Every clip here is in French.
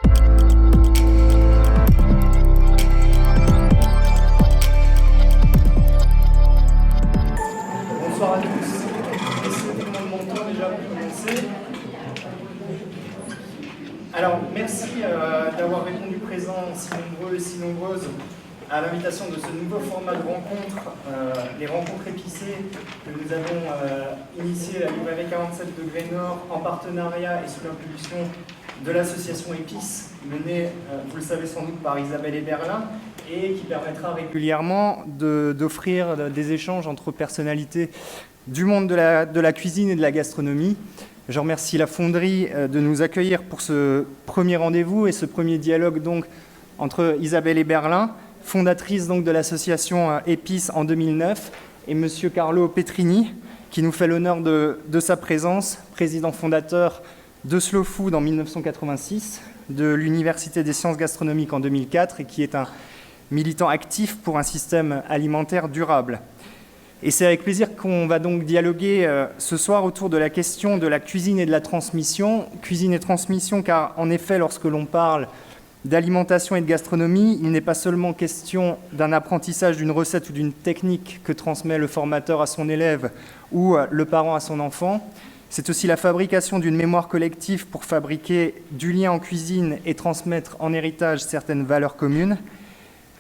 Bonsoir à tous. Essayez de prendre mon temps déjà pour commencer. Alors, merci d'avoir répondu présent si nombreux et si nombreuses à l'invitation de ce nouveau format de rencontre, les rencontres épicées que nous avons initié à la librairie 47 degrés Nord en partenariat et sous l'impulsion de l'association Épices, menée, vous le savez sans doute, par Isabelle Eberlin, et qui permettra régulièrement d'offrir des échanges entre personnalités du monde de la cuisine et de la gastronomie. Je remercie la Fonderie de nous accueillir pour ce premier rendez-vous et ce premier dialogue donc, entre Isabelle Eberlin, fondatrice donc, de l'association Épices en 2009, et M. Carlo Petrini, qui nous fait l'honneur de sa présence, président fondateur de Slow Food en 1986, de l'Université des sciences gastronomiques en 2004, et qui est un militant actif pour un système alimentaire durable. Et c'est avec plaisir qu'on va donc dialoguer ce soir autour de la question de la cuisine et de la transmission. Cuisine et transmission, car en effet, lorsque l'on parle d'alimentation et de gastronomie, il n'est pas seulement question d'un apprentissage d'une recette ou d'une technique que transmet le formateur à son élève ou le parent à son enfant. C'est aussi la fabrication d'une mémoire collective pour fabriquer du lien en cuisine et transmettre en héritage certaines valeurs communes.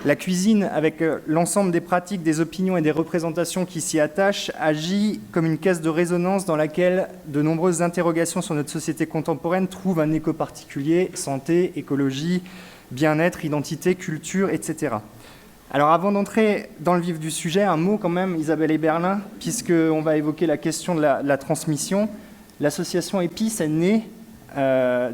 La cuisine, avec l'ensemble des pratiques, des opinions et des représentations qui s'y attachent, agit comme une caisse de résonance dans laquelle de nombreuses interrogations sur notre société contemporaine trouvent un écho particulier: santé, écologie, bien-être, identité, culture, etc. Alors avant d'entrer dans le vif du sujet, un mot quand même, Isabelle Eberlin, puisqu'on va évoquer la question de la transmission. L'association Épices est née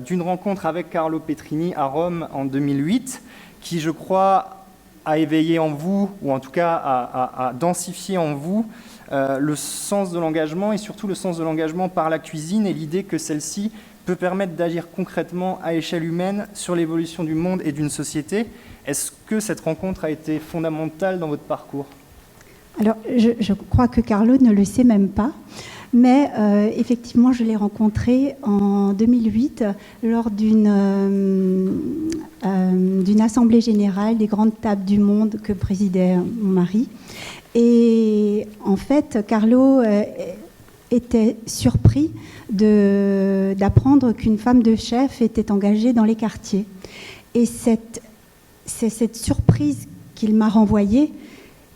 d'une rencontre avec Carlo Petrini à Rome en 2008, qui, je crois, a éveillé en vous, ou en tout cas a densifié en vous, le sens de l'engagement et surtout le sens de l'engagement par la cuisine et l'idée que celle-ci peut permettre d'agir concrètement à échelle humaine sur l'évolution du monde et d'une société. Est-ce que cette rencontre a été fondamentale dans votre parcours ? Alors, je crois que Carlo ne le sait même pas. Mais effectivement, je l'ai rencontré en 2008 lors d'une assemblée générale des grandes tables du monde que présidait mon mari. Et en fait, Carlo était surpris d'apprendre qu'une femme de chef était engagée dans les quartiers. Et c'est cette surprise qu'il m'a renvoyée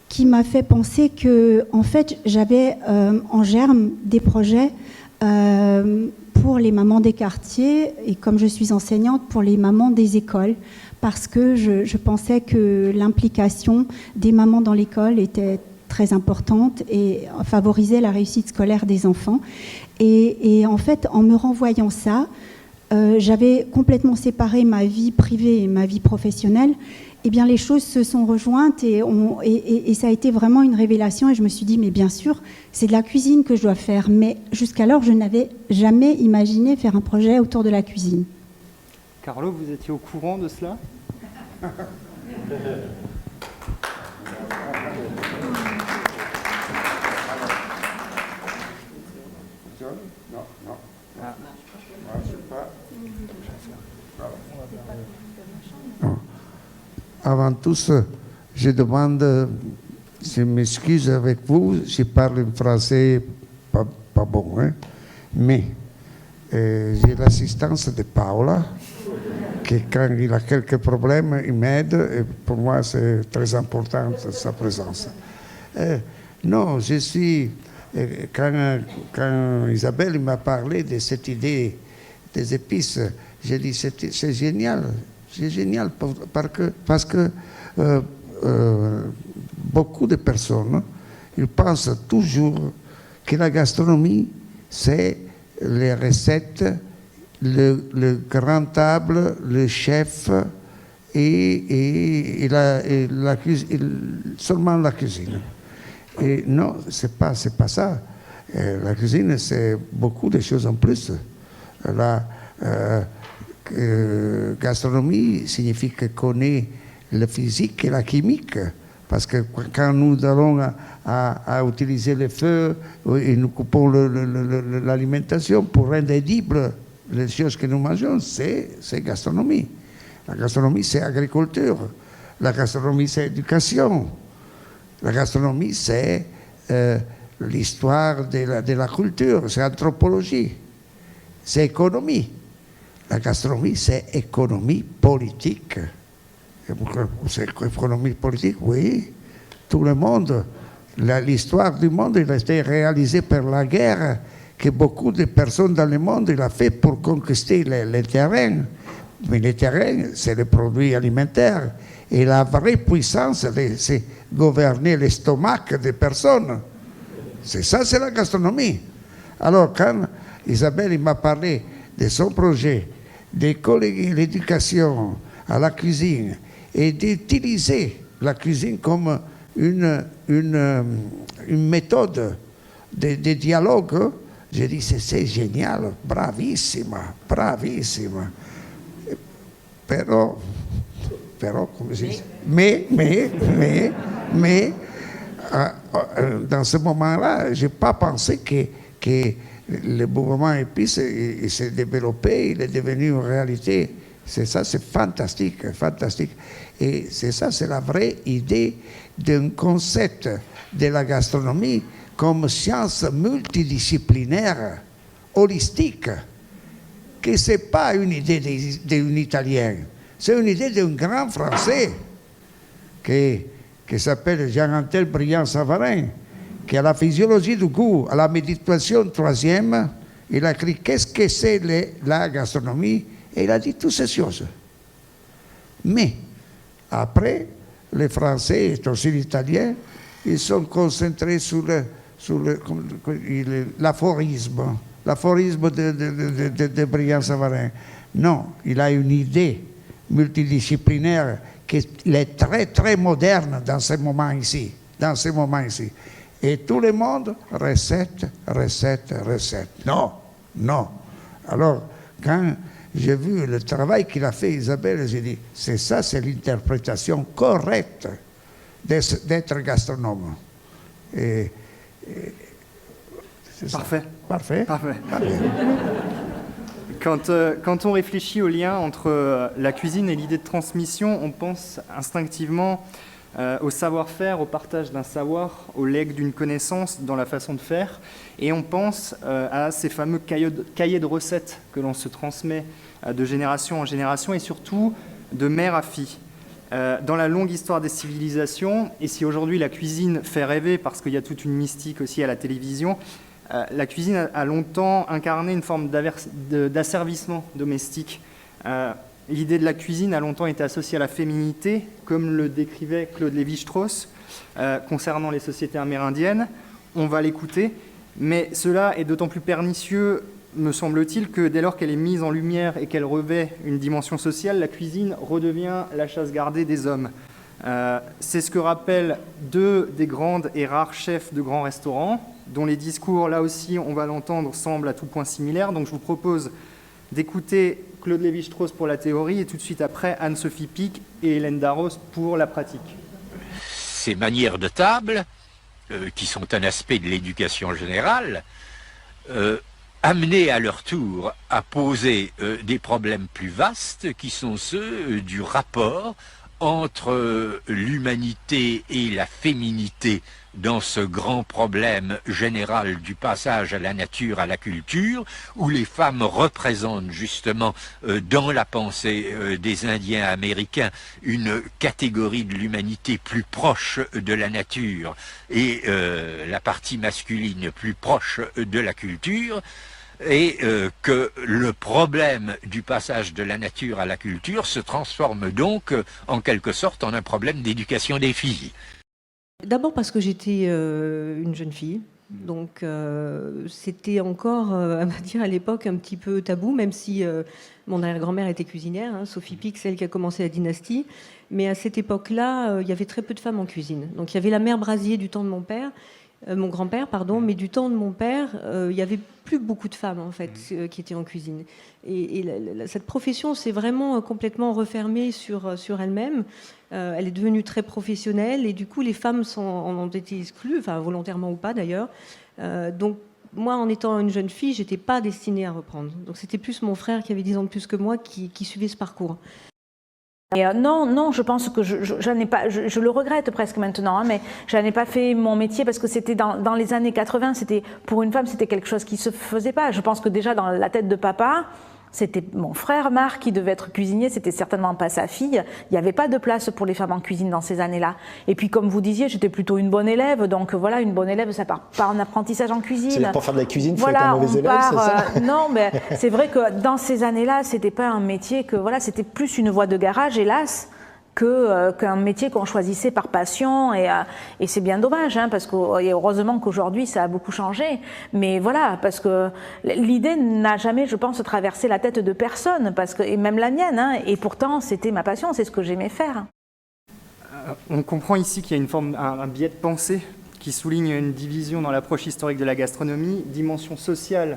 qui m'a fait penser que, en fait, j'avais en germe des projets pour les mamans des quartiers et, comme je suis enseignante, pour les mamans des écoles, parce que je pensais que l'implication des mamans dans l'école était très importante et favorisait la réussite scolaire des enfants. Et en fait, en me renvoyant ça, j'avais complètement séparé ma vie privée et ma vie professionnelle. Eh bien, les choses se sont rejointes et ça a été vraiment une révélation. Et je me suis dit, mais bien sûr, c'est de la cuisine que je dois faire. Mais jusqu'alors, je n'avais jamais imaginé faire un projet autour de la cuisine. Carlo, vous étiez au courant de cela ? Non. Ah. Moi, je sais pas. Non. Avant tout, je demande, je m'excuse avec vous, je parle en français pas bon, hein, mais j'ai l'assistance de Paola, qui quand il a quelques problèmes, il m'aide, et pour moi c'est très important sa présence. Non, je suis, quand Isabelle m'a parlé de cette idée des épices, j'ai dit c'est génial. C'est génial parce que beaucoup de personnes ils pensent toujours que la gastronomie, c'est les recettes, le grand table, le chef et la cuisine, seulement la cuisine. Et non, c'est pas ça. La cuisine, c'est beaucoup de choses en plus. Gastronomie signifie connaître le physique et la chimique, parce que quand nous allons à utiliser le feu et nous coupons l'alimentation pour rendre édible les choses que nous mangeons, c'est gastronomie. La gastronomie, c'est agriculture. La gastronomie, c'est éducation. La gastronomie, c'est l'histoire de la culture, c'est anthropologie, c'est économie. La gastronomie, c'est économie politique. C'est économie politique, oui. Tout le monde, l'histoire du monde, il a été réalisée par la guerre que beaucoup de personnes dans le monde il a fait pour conquister les terrains. Mais les terrains, c'est les produits alimentaires. Et la vraie puissance, c'est gouverner l'estomac des personnes. C'est ça, c'est la gastronomie. Alors, quand Isabelle m'a parlé de son projet, de colléguer l'éducation à la cuisine et d'utiliser la cuisine comme une méthode de dialogue, j'ai dit c'est génial, bravissima, bravissima. Però come si dice? Mais, dans ce moment-là, je n'ai pas pensé que le mouvement épice il s'est développé, il est devenu une réalité. C'est ça, c'est fantastique, fantastique. Et c'est ça, c'est la vraie idée d'un concept de la gastronomie comme science multidisciplinaire, holistique, que ce n'est pas une idée d'un Italien, c'est une idée d'un grand Français qui s'appelle Jean-Antel Brillant-Savarin, qui a la physiologie du goût, à la méditation troisième, il a écrit qu'est-ce que c'est la gastronomie, et il a dit toutes ces choses. Mais après, les Français et aussi les Italiens, ils sont concentrés sur l'aphorisme de Brillant-Savarin. Non, il a une idée multidisciplinaire qui est très, très moderne dans ce moment ici. Et tout le monde, recette. Non. Alors, quand j'ai vu le travail qu'il a fait, Isabelle, j'ai dit, c'est ça, c'est l'interprétation correcte d'être gastronome. Et c'est Parfait. Ça. Parfait. Quand on réfléchit au lien entre la cuisine et l'idée de transmission, on pense instinctivement au savoir-faire, au partage d'un savoir, au legs d'une connaissance dans la façon de faire. Et on pense à ces fameux cahiers de recettes que l'on se transmet de génération en génération et surtout de mère à fille. Dans la longue histoire des civilisations, et si aujourd'hui la cuisine fait rêver parce qu'il y a toute une mystique aussi à la télévision, la cuisine a longtemps incarné une forme d'asservissement domestique. L'idée de la cuisine a longtemps été associée à la féminité, comme le décrivait Claude Lévi-Strauss concernant les sociétés amérindiennes. On va l'écouter, mais cela est d'autant plus pernicieux, me semble-t-il, que dès lors qu'elle est mise en lumière et qu'elle revêt une dimension sociale, la cuisine redevient la chasse gardée des hommes. C'est ce que rappellent deux des grandes et rares chefs de grands restaurants, dont les discours, là aussi, on va l'entendre, semblent à tout point similaires. Donc je vous propose d'écouter Claude Lévi-Strauss pour la théorie et tout de suite après Anne-Sophie Pic et Hélène Darros pour la pratique. Ces manières de table, qui sont un aspect de l'éducation générale, amenés à leur tour à poser des problèmes plus vastes qui sont ceux du rapport entre l'humanité et la féminité dans ce grand problème général du passage à la nature, à la culture, où les femmes représentent justement dans la pensée des Indiens américains une catégorie de l'humanité plus proche de la nature et la partie masculine plus proche de la culture. Et que le problème du passage de la nature à la culture se transforme donc en quelque sorte en un problème d'éducation des filles. D'abord parce que j'étais une jeune fille, donc c'était encore, à dire à l'époque, un petit peu tabou, même si mon arrière-grand-mère était cuisinière, hein, Sophie Pic, celle qui a commencé la dynastie, mais à cette époque-là, il y avait très peu de femmes en cuisine. Donc il y avait la mère Brasier du temps de mon père, mon grand-père, pardon, mais du temps de mon père, il n'y avait plus beaucoup de femmes en fait qui étaient en cuisine. Et cette profession s'est vraiment complètement refermée sur elle-même. Elle est devenue très professionnelle et du coup les femmes en ont été exclues, enfin volontairement ou pas d'ailleurs. Donc moi, en étant une jeune fille, j'étais pas destinée à reprendre. Donc c'était plus mon frère qui avait 10 ans de plus que moi qui suivait ce parcours. Et non, je pense que j'en ai pas, je le regrette presque maintenant, hein, mais j'en ai pas fait mon métier parce que c'était dans les années 80, c'était pour une femme, c'était quelque chose qui se faisait pas. Je pense que déjà dans la tête de papa, c'était mon frère Marc qui devait être cuisinier, c'était certainement pas sa fille. Il n'y avait pas de place pour les femmes en cuisine dans ces années-là. Et puis comme vous disiez, j'étais plutôt une bonne élève, donc voilà, une bonne élève, ça part pas en apprentissage en cuisine. C'est-à-dire pour faire de la cuisine, il faut voilà, être un mauvais élève, c'est ça non, mais c'est vrai que dans ces années-là, c'était pas un métier que voilà, c'était plus une voie de garage, hélas, qu'un métier qu'on choisissait par passion, et c'est bien dommage, hein, parce que et heureusement qu'aujourd'hui ça a beaucoup changé, mais voilà, parce que l'idée n'a jamais, je pense, traversé la tête de personne, parce que, et même la mienne, hein, et pourtant c'était ma passion, c'est ce que j'aimais faire. On comprend ici qu'il y a un biais de pensée qui souligne une division dans l'approche historique de la gastronomie, dimension sociale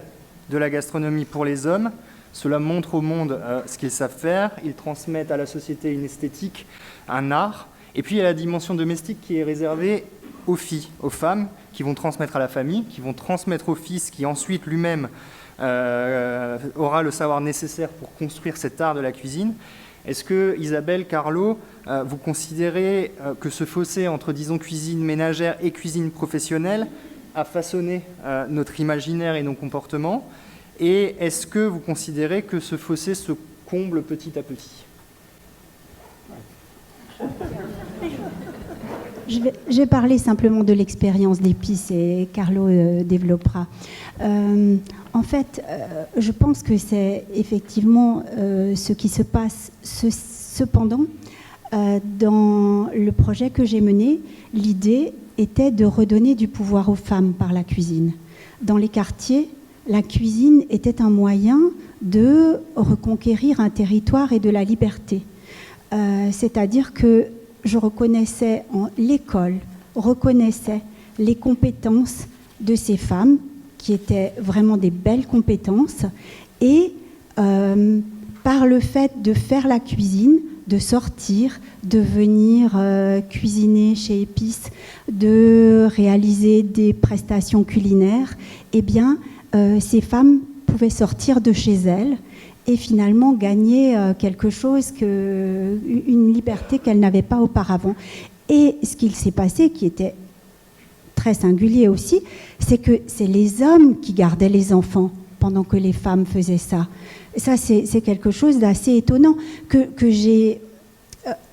de la gastronomie pour les hommes. Cela montre au monde ce qu'ils savent faire, ils transmettent à la société une esthétique, un art, et puis il y a la dimension domestique qui est réservée aux filles, aux femmes, qui vont transmettre à la famille, qui vont transmettre au fils, qui ensuite lui-même aura le savoir nécessaire pour construire cet art de la cuisine. Est-ce que, Isabelle, Carlo, vous considérez que ce fossé entre, disons, cuisine ménagère et cuisine professionnelle a façonné notre imaginaire et nos comportements ? Et est-ce que vous considérez que ce fossé se comble petit à petit ? Je vais parler simplement de l'expérience d'épices et Carlo développera. En fait, je pense que c'est effectivement ce qui se passe. Cependant, dans le projet que j'ai mené, l'idée était de redonner du pouvoir aux femmes par la cuisine. Dans les quartiers, la cuisine était un moyen de reconquérir un territoire et de la liberté. C'est-à-dire que je reconnaissais, l'école reconnaissait les compétences de ces femmes, qui étaient vraiment des belles compétences, et par le fait de faire la cuisine, de sortir, de venir cuisiner chez Épices, de réaliser des prestations culinaires, eh bien, ces femmes pouvaient sortir de chez elles et finalement gagner quelque chose, une liberté qu'elles n'avaient pas auparavant. Et ce qu'il s'est passé, qui était très singulier aussi, c'est que c'est les hommes qui gardaient les enfants pendant que les femmes faisaient ça. Ça, c'est quelque chose d'assez étonnant que j'ai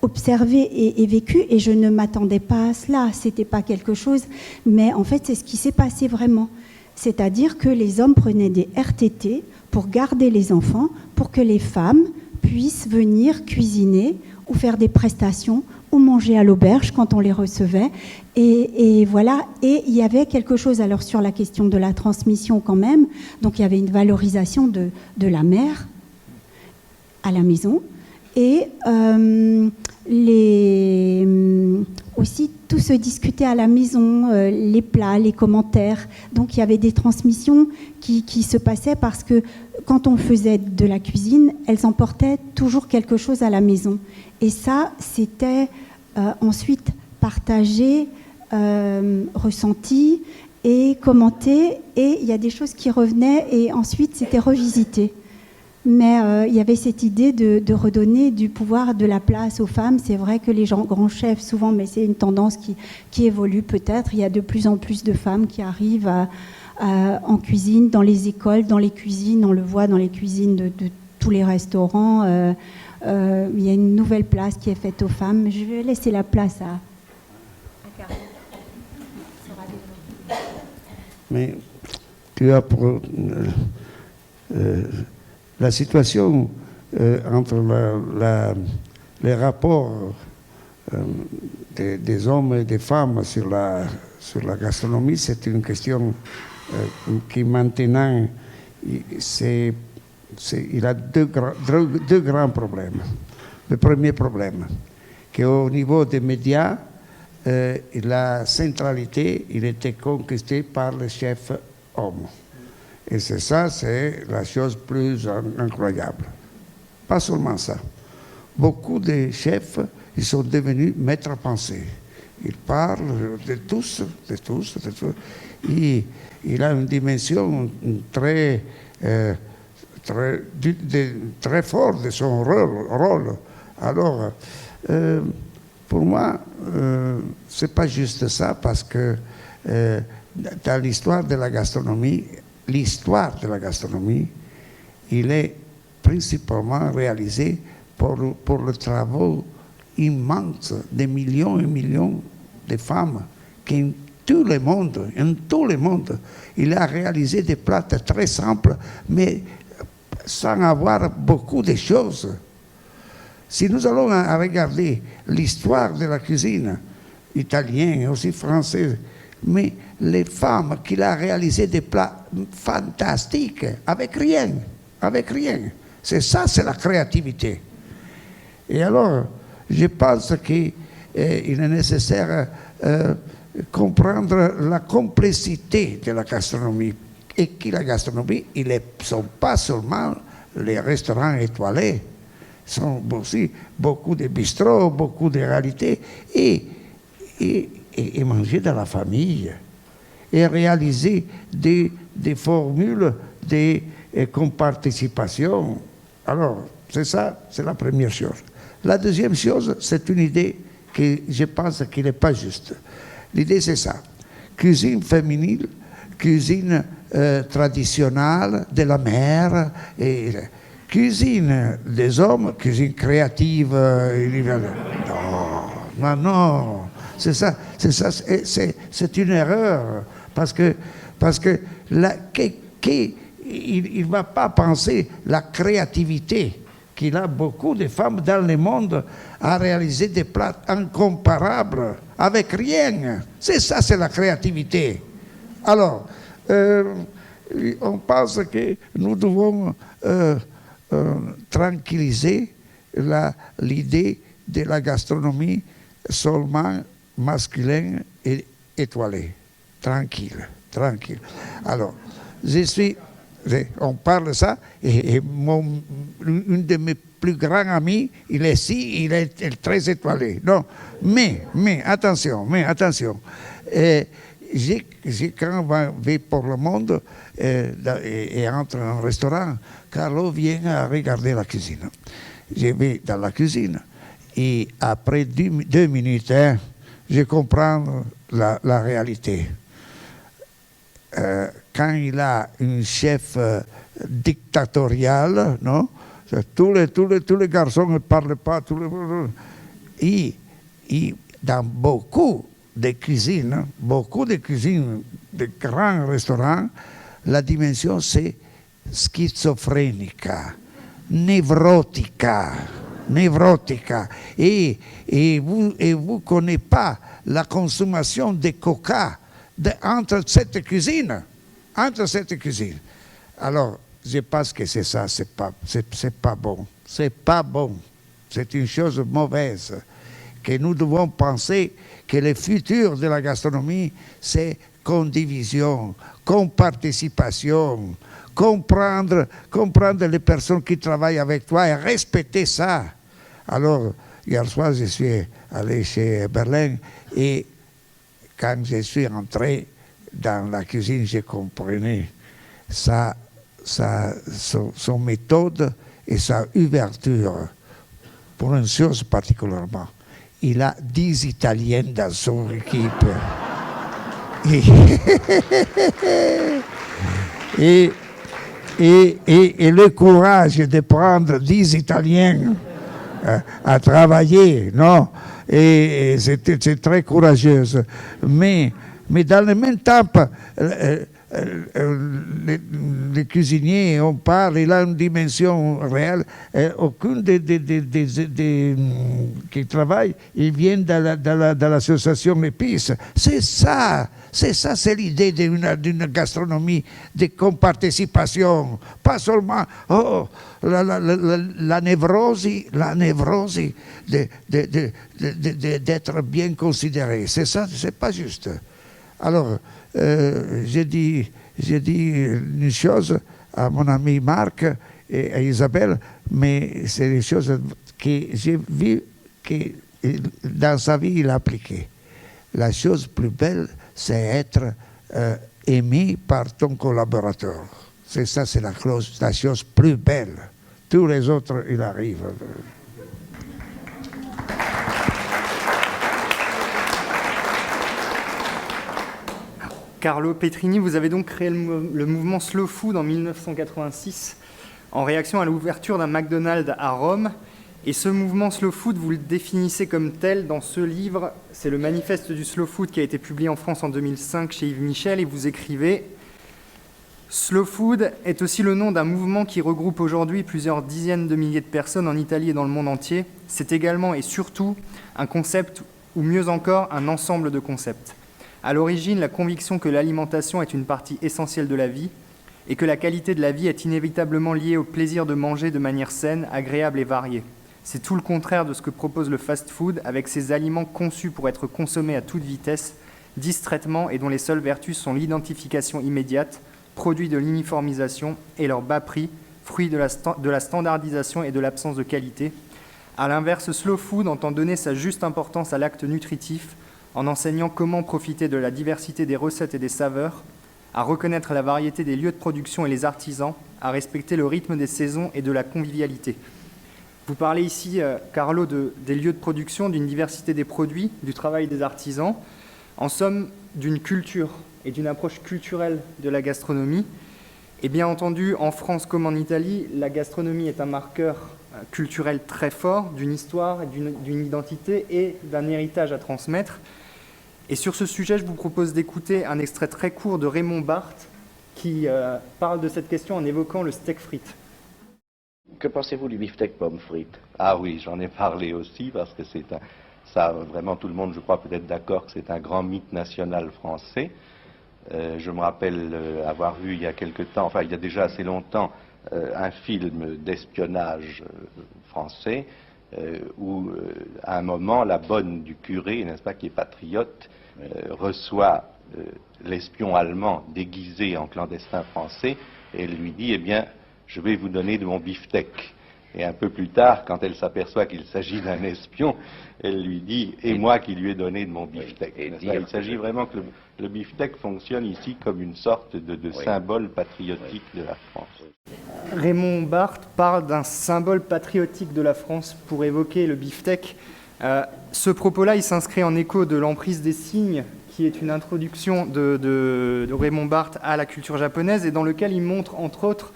observé et vécu, et je ne m'attendais pas à cela. C'était pas quelque chose, mais en fait, c'est ce qui s'est passé vraiment. C'est-à-dire que les hommes prenaient des RTT pour garder les enfants, pour que les femmes puissent venir cuisiner ou faire des prestations ou manger à l'auberge quand on les recevait. Et voilà. Et il y avait quelque chose alors sur la question de la transmission quand même. Donc il y avait une valorisation de la mère à la maison. Et aussi tout se discutait à la maison, les plats, les commentaires. Donc il y avait des transmissions qui se passaient parce que quand on faisait de la cuisine, elles emportaient toujours quelque chose à la maison. Et ça, c'était ensuite partagé, ressenti et commenté. Et il y a des choses qui revenaient et ensuite c'était revisité. Mais il y avait cette idée de redonner du pouvoir, de la place aux femmes. C'est vrai que les grands chefs, souvent, mais c'est une tendance qui évolue peut-être. Il y a de plus en plus de femmes qui arrivent en cuisine, dans les écoles, dans les cuisines. On le voit dans les cuisines de tous les restaurants. Il y a une nouvelle place qui est faite aux femmes. Je vais laisser la place à Carlo. Mais tu as pour... la situation entre les rapports des hommes et des femmes sur la gastronomie, c'est une question qui maintenant, il a deux grands problèmes. Le premier problème, qu'au niveau des médias, la centralité, il était conquistée par le chef homme. Et c'est ça, c'est la chose plus incroyable. Pas seulement ça. Beaucoup de chefs, ils sont devenus maîtres à penser. Ils parlent de tous. Il a une dimension très forte de son rôle Alors, pour moi, c'est pas juste ça, parce que dans l'histoire de la gastronomie, il est principalement réalisé pour le travail immense de millions et millions de femmes qui, en tout le monde, il a réalisé des plats très simples, mais sans avoir beaucoup de choses. Si nous allons regarder l'histoire de la cuisine italienne et aussi française, mais les femmes qui ont réalisé des plats fantastiques, avec rien. C'est ça, c'est la créativité. Et alors, je pense qu'il est nécessaire comprendre la complexité de la gastronomie. Et que la gastronomie, ils ne sont pas seulement les restaurants étoilés, sont aussi beaucoup de bistrots, beaucoup de réalités, et manger dans la famille, et réaliser des formules de comparticipation. Alors, c'est ça, c'est la première chose. La deuxième chose, c'est une idée que je pense qu'il n'est pas juste. L'idée, c'est ça. Cuisine féminine, cuisine traditionnelle de la mère, et cuisine des hommes, cuisine créative. Non. C'est ça, c'est une erreur. Parce que il ne va pas penser la créativité qu'il a beaucoup de femmes dans le monde à réaliser des plats incomparables avec rien. C'est ça, c'est la créativité. Alors, on pense que nous devons tranquilliser l'idée de la gastronomie seulement masculine et étoilée. Tranquille. Alors, on parle de ça, et une de mes plus grands amis, il est ici, il est très étoilé. Non, mais attention. Quand on va pour le monde et entre dans un restaurant, Carlo vient regarder la cuisine. Je vais dans la cuisine et après 2 minutes, je comprends la réalité. Quand il a un chef dictatorial, non? Tous les garçons ne parlent pas. Et dans beaucoup de cuisines, de grands restaurants, la dimension c'est schizophrénique, névrotica. Et vous ne connaissez pas la consommation de coca entre cette cuisine. Alors, je pense que c'est ça, c'est pas bon. C'est pas bon. C'est une chose mauvaise. Que nous devons penser que le futur de la gastronomie, c'est condivision, comparticipation, comprendre les personnes qui travaillent avec toi et respecter ça. Alors, hier soir, je suis allé chez Berlin et quand je suis entré dans la cuisine, je comprenais son méthode et sa ouverture. Pour une chose particulièrement, il a 10 Italiens dans son équipe. Et le courage de prendre 10 Italiens à travailler, non? Et c'est très courageuse. Mais dans le même temps, les cuisiniers, on parle, il a une dimension réelle. Aucun qui travaille, ils viennent de l'association Épices. C'est ça, c'est l'idée d'une gastronomie de comparticipation. Pas seulement la névrose d'être bien considéré. C'est ça, c'est pas juste. Alors, j'ai dit une chose à mon ami Marc et à Isabelle, mais c'est des choses que j'ai vues que dans sa vie il a appliquées. La chose plus belle, c'est être aimé par ton collaborateur. C'est ça, c'est la chose plus belle. Tous les autres, ils arrivent. Carlo Petrini, vous avez donc créé le mouvement Slow Food en 1986 en réaction à l'ouverture d'un McDonald's à Rome. Et ce mouvement Slow Food, vous le définissez comme tel dans ce livre. C'est le manifeste du Slow Food qui a été publié en France en 2005 chez Yves Michel. Et vous écrivez « Slow Food est aussi le nom d'un mouvement qui regroupe aujourd'hui plusieurs dizaines de milliers de personnes en Italie et dans le monde entier. C'est également et surtout un concept, ou mieux encore, un ensemble de concepts. À l'origine, la conviction que l'alimentation est une partie essentielle de la vie et que la qualité de la vie est inévitablement liée au plaisir de manger de manière saine, agréable et variée. C'est tout le contraire de ce que propose le fast-food avec ses aliments conçus pour être consommés à toute vitesse, distraitement et dont les seules vertus sont l'identification immédiate, produit de l'uniformisation et leur bas prix, fruit de la standardisation et de l'absence de qualité. À l'inverse, Slow Food entend donner sa juste importance à l'acte nutritif en enseignant comment profiter de la diversité des recettes et des saveurs, à reconnaître la variété des lieux de production et les artisans, à respecter le rythme des saisons et de la convivialité. Vous parlez ici, Carlo, des lieux de production, d'une diversité des produits, du travail des artisans, en somme, d'une culture et d'une approche culturelle de la gastronomie. Et bien entendu, en France comme en Italie, la gastronomie est un marqueur culturel très fort d'une histoire, d'une identité et d'un héritage à transmettre. Et sur ce sujet, je vous propose d'écouter un extrait très court de Raymond Barthes qui parle de cette question en évoquant le steak frites. Que pensez-vous du beefsteak pomme frites? Ah oui, j'en ai parlé aussi parce que ça, vraiment tout le monde, je crois, peut être d'accord que c'est un grand mythe national français. Je me rappelle avoir vu il y a quelque temps, enfin il y a déjà assez longtemps, un film d'espionnage français où à un moment la bonne du curé, n'est-ce pas, qui est patriote, reçoit l'espion allemand déguisé en clandestin français et elle lui dit, eh bien, je vais vous donner de mon beefsteak. Et un peu plus tard, quand elle s'aperçoit qu'il s'agit d'un espion, elle lui dit « Et moi qui lui ai donné de mon beefsteak ». Il s'agit vraiment que le beefsteak fonctionne ici comme une sorte de symbole patriotique de la France. Raymond Barthes parle d'un symbole patriotique de la France pour évoquer le beefsteak. Ce propos-là, il s'inscrit en écho de l'emprise des signes, qui est une introduction de Raymond Barthes à la culture japonaise et dans lequel il montre, entre autres,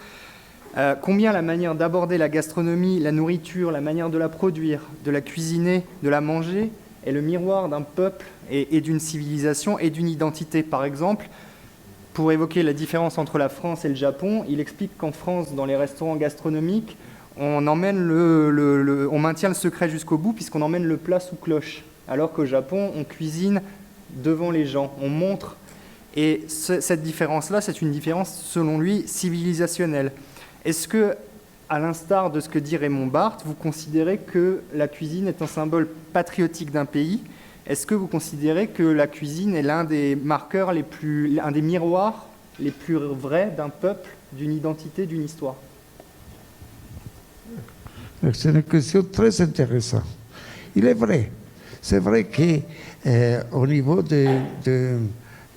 combien la manière d'aborder la gastronomie, la nourriture, la manière de la produire, de la cuisiner, de la manger, est le miroir d'un peuple et d'une civilisation et d'une identité. Par exemple, pour évoquer la différence entre la France et le Japon, il explique qu'en France, dans les restaurants gastronomiques, on maintient le secret jusqu'au bout puisqu'on emmène le plat sous cloche, alors qu'au Japon, on cuisine devant les gens, on montre. Et cette différence-là, c'est une différence, selon lui, civilisationnelle. Est-ce que, à l'instar de ce que dit Raymond Barthes, vous considérez que la cuisine est un symbole patriotique d'un pays? Est-ce que vous considérez que la cuisine est l'un des marqueurs un des miroirs les plus vrais d'un peuple, d'une identité, d'une histoire? C'est une question très intéressante. Il est vrai. C'est vrai qu'au niveau de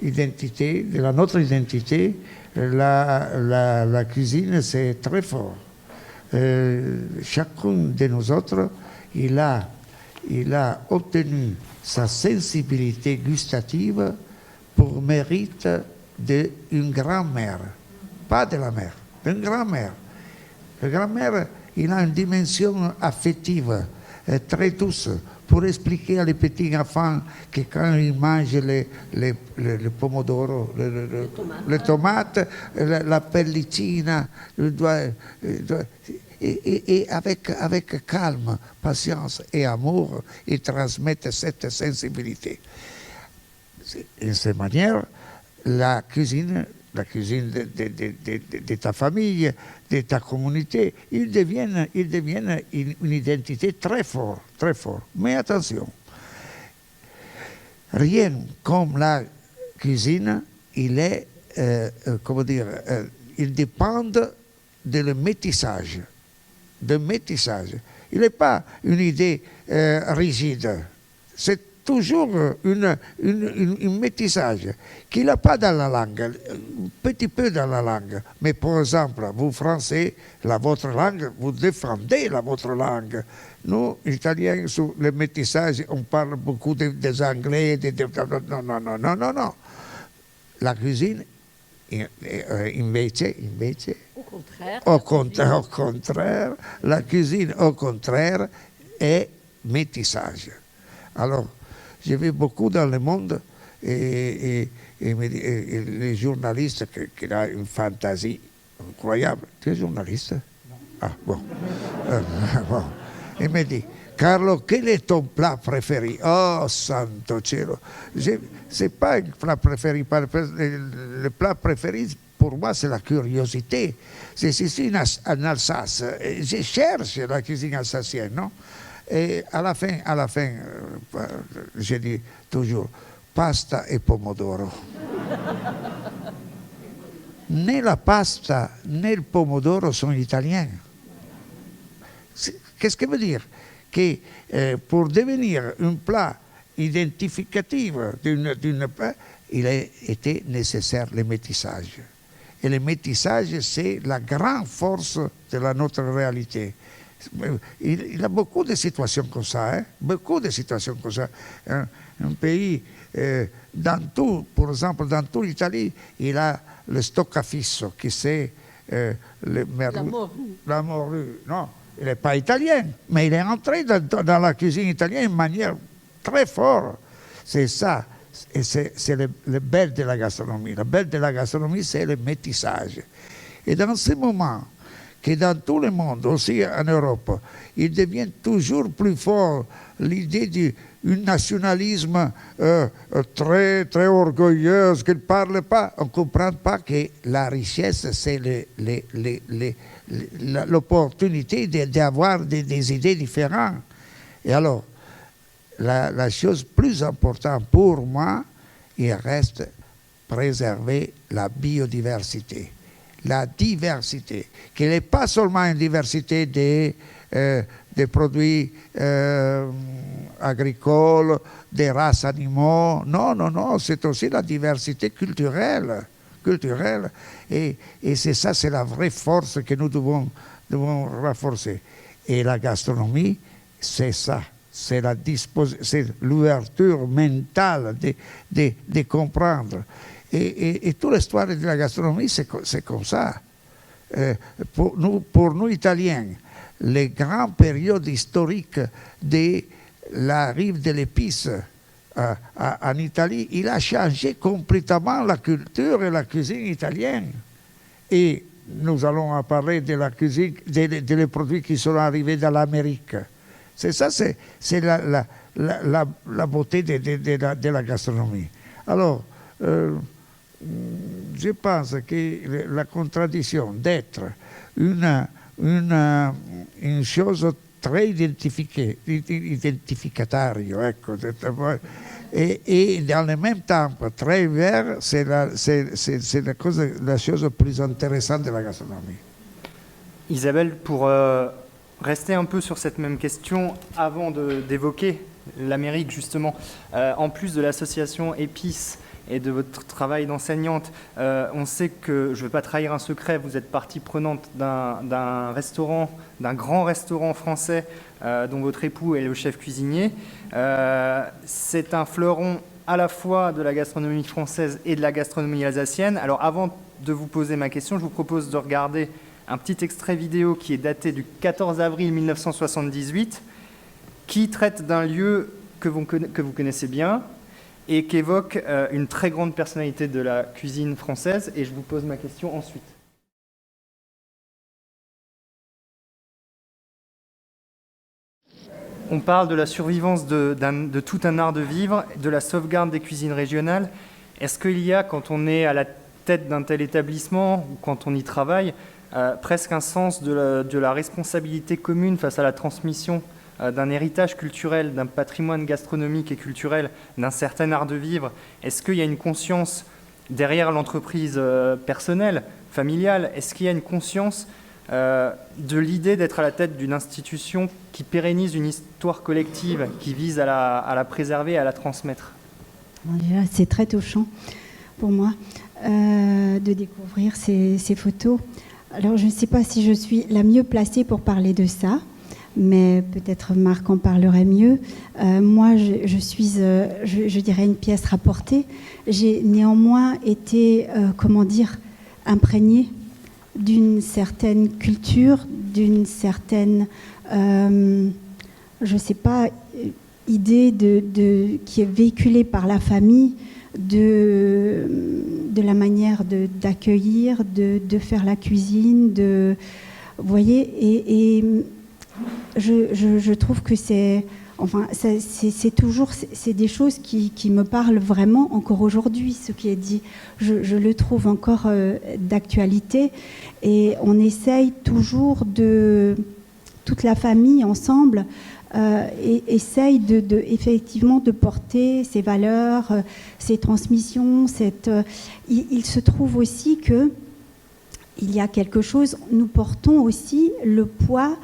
identité, de notre identité, la cuisine, c'est très fort. Chacun de nous autres, il a obtenu sa sensibilité gustative pour mérite d'une grand-mère. Pas de la mère, d'une grand-mère. La grand-mère, il a une dimension affective très douce pour expliquer à les petits enfants que quand ils mangent les pomodoro, les tomates, la pellicina, et avec calme, patience et amour, ils transmettent cette sensibilité. De cette manière, la cuisine de ta famille, de ta communauté, ils deviennent une identité très forte, très forte. Mais attention, rien comme la cuisine, il dépend de le métissage. Il n'est pas une idée rigide. C'est toujours un métissage qu'il n'a pas dans la langue, un petit peu dans la langue. Mais par exemple, vous Français, votre langue, vous défendez votre langue. Nous, Italiens, sur le métissage, on parle beaucoup des Anglais, non. la cuisine, invece, Au au contraire, la cuisine, au contraire, est métissage. Alors, j'ai vu beaucoup dans le monde et les journalistes qui ont une fantaisie incroyable. Tu es journaliste? Ah, bon. Bon. Il me dit, Carlo, quel est ton plat préféré? Oh, santo cielo. C'est pas un plat préféré. Le plat préféré, pour moi, c'est la curiosité. C'est ici en Alsace. Je cherche la cuisine alsacienne, non? Et à la fin, je dis toujours, pasta et pomodoro. Né la pasta, né le pomodoro sont italiens. Qu'est-ce que veut dire? Que pour devenir un plat identificatif d'une plat, il a été nécessaire le métissage. Et le métissage, c'est la grande force de notre réalité. Il y a beaucoup de situations comme ça, hein? Beaucoup de situations comme ça. Un pays, dans tout, par exemple, dans toute l'Italie, il a le stoccafisso, qui c'est la morue. Non, il n'est pas italien, mais il est entré dans la cuisine italienne de manière très forte. C'est ça. Et c'est le bel de la gastronomie. Le bel de la gastronomie, c'est le métissage. Et dans ce moment, que dans tout le monde, aussi en Europe, il devient toujours plus fort l'idée d'un nationalisme très, très orgueilleux, qu'il ne parle pas. On ne comprend pas que la richesse, c'est l'opportunité d'avoir des idées différentes. Et alors, la chose plus importante pour moi, il reste préserver la biodiversité. La diversité, qui n'est pas seulement une diversité des produits agricoles, des races animaux, non, c'est aussi la diversité culturelle. Et c'est ça, c'est la vraie force que nous devons renforcer. Et la gastronomie, c'est ça. C'est l'ouverture mentale de comprendre. Et toute l'histoire de la gastronomie, c'est comme ça. Pour nous Italiens, les grandes périodes historiques de l'arrivée de l'épice en Italie, il a changé complètement la culture et la cuisine italienne. Et nous allons en parler de la cuisine, des produits qui sont arrivés dans l'Amérique. C'est ça, c'est la beauté de la gastronomie. Alors, je pense que la contradiction d'être une chose très identificatario, ecco, et dans le même temps très vert, c'est la chose plus intéressante de la gastronomie. Isabelle, pour rester un peu sur cette même question, avant d'évoquer l'Amérique justement, en plus de l'association Épices et de votre travail d'enseignante, on sait que, je ne veux pas trahir un secret, vous êtes partie prenante d'un grand restaurant français dont votre époux est le chef cuisinier. C'est un fleuron à la fois de la gastronomie française et de la gastronomie alsacienne. Alors avant de vous poser ma question, je vous propose de regarder un petit extrait vidéo qui est daté du 14 avril 1978, qui traite d'un lieu que vous connaissez bien, et qui évoque une très grande personnalité de la cuisine française. Et je vous pose ma question ensuite. On parle de la survivance de tout un art de vivre, de la sauvegarde des cuisines régionales. Est-ce qu'il y a, quand on est à la tête d'un tel établissement, ou quand on y travaille, presque un sens de la responsabilité commune face à la transmission d'un héritage culturel, d'un patrimoine gastronomique et culturel, d'un certain art de vivre? Est-ce qu'il y a une conscience derrière l'entreprise personnelle, familiale? Est-ce qu'il y a une conscience de l'idée d'être à la tête d'une institution qui pérennise une histoire collective, qui vise à la préserver et à la transmettre? Déjà, c'est très touchant pour moi de découvrir ces photos. Alors, je ne sais pas si je suis la mieux placée pour parler de ça, mais peut-être Marc en parlerait mieux. Moi, je suis, je dirais, une pièce rapportée. J'ai néanmoins été, imprégnée d'une certaine culture, d'une certaine, je sais pas, idée qui est véhiculée par la famille, de la manière d'accueillir, de faire la cuisine, vous voyez, et je trouve que c'est des choses qui me parlent vraiment encore aujourd'hui, ce qui est dit. Je le trouve encore d'actualité, et on essaye toujours toute la famille ensemble, essaye effectivement de porter ces valeurs, ces transmissions. Il se trouve aussi que il y a quelque chose, nous portons aussi le poids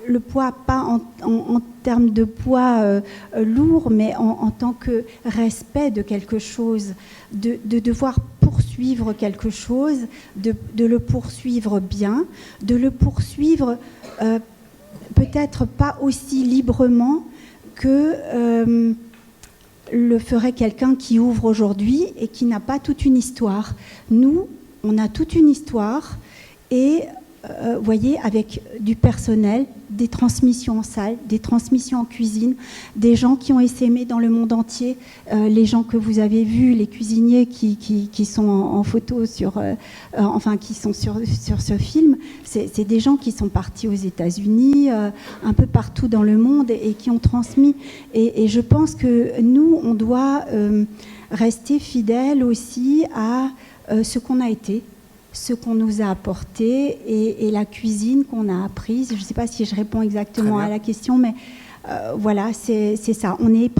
le poids pas en termes de poids lourd, mais en tant que respect de quelque chose, de devoir poursuivre quelque chose, de le poursuivre bien, de le poursuivre peut-être pas aussi librement que le ferait quelqu'un qui ouvre aujourd'hui et qui n'a pas toute une histoire. Nous, on a toute une histoire, et voyez, avec du personnel, des transmissions en salle, des transmissions en cuisine, des gens qui ont essaimé dans le monde entier, les gens que vous avez vus, les cuisiniers qui sont en photo qui sont sur ce film, c'est des gens qui sont partis aux États-Unis, un peu partout dans le monde, et qui ont transmis. Et je pense que nous, on doit rester fidèles aussi à ce qu'on a été, ce qu'on nous a apporté, et la cuisine qu'on a apprise. Je ne sais pas si je réponds exactement à la question, mais voilà, c'est ça. On est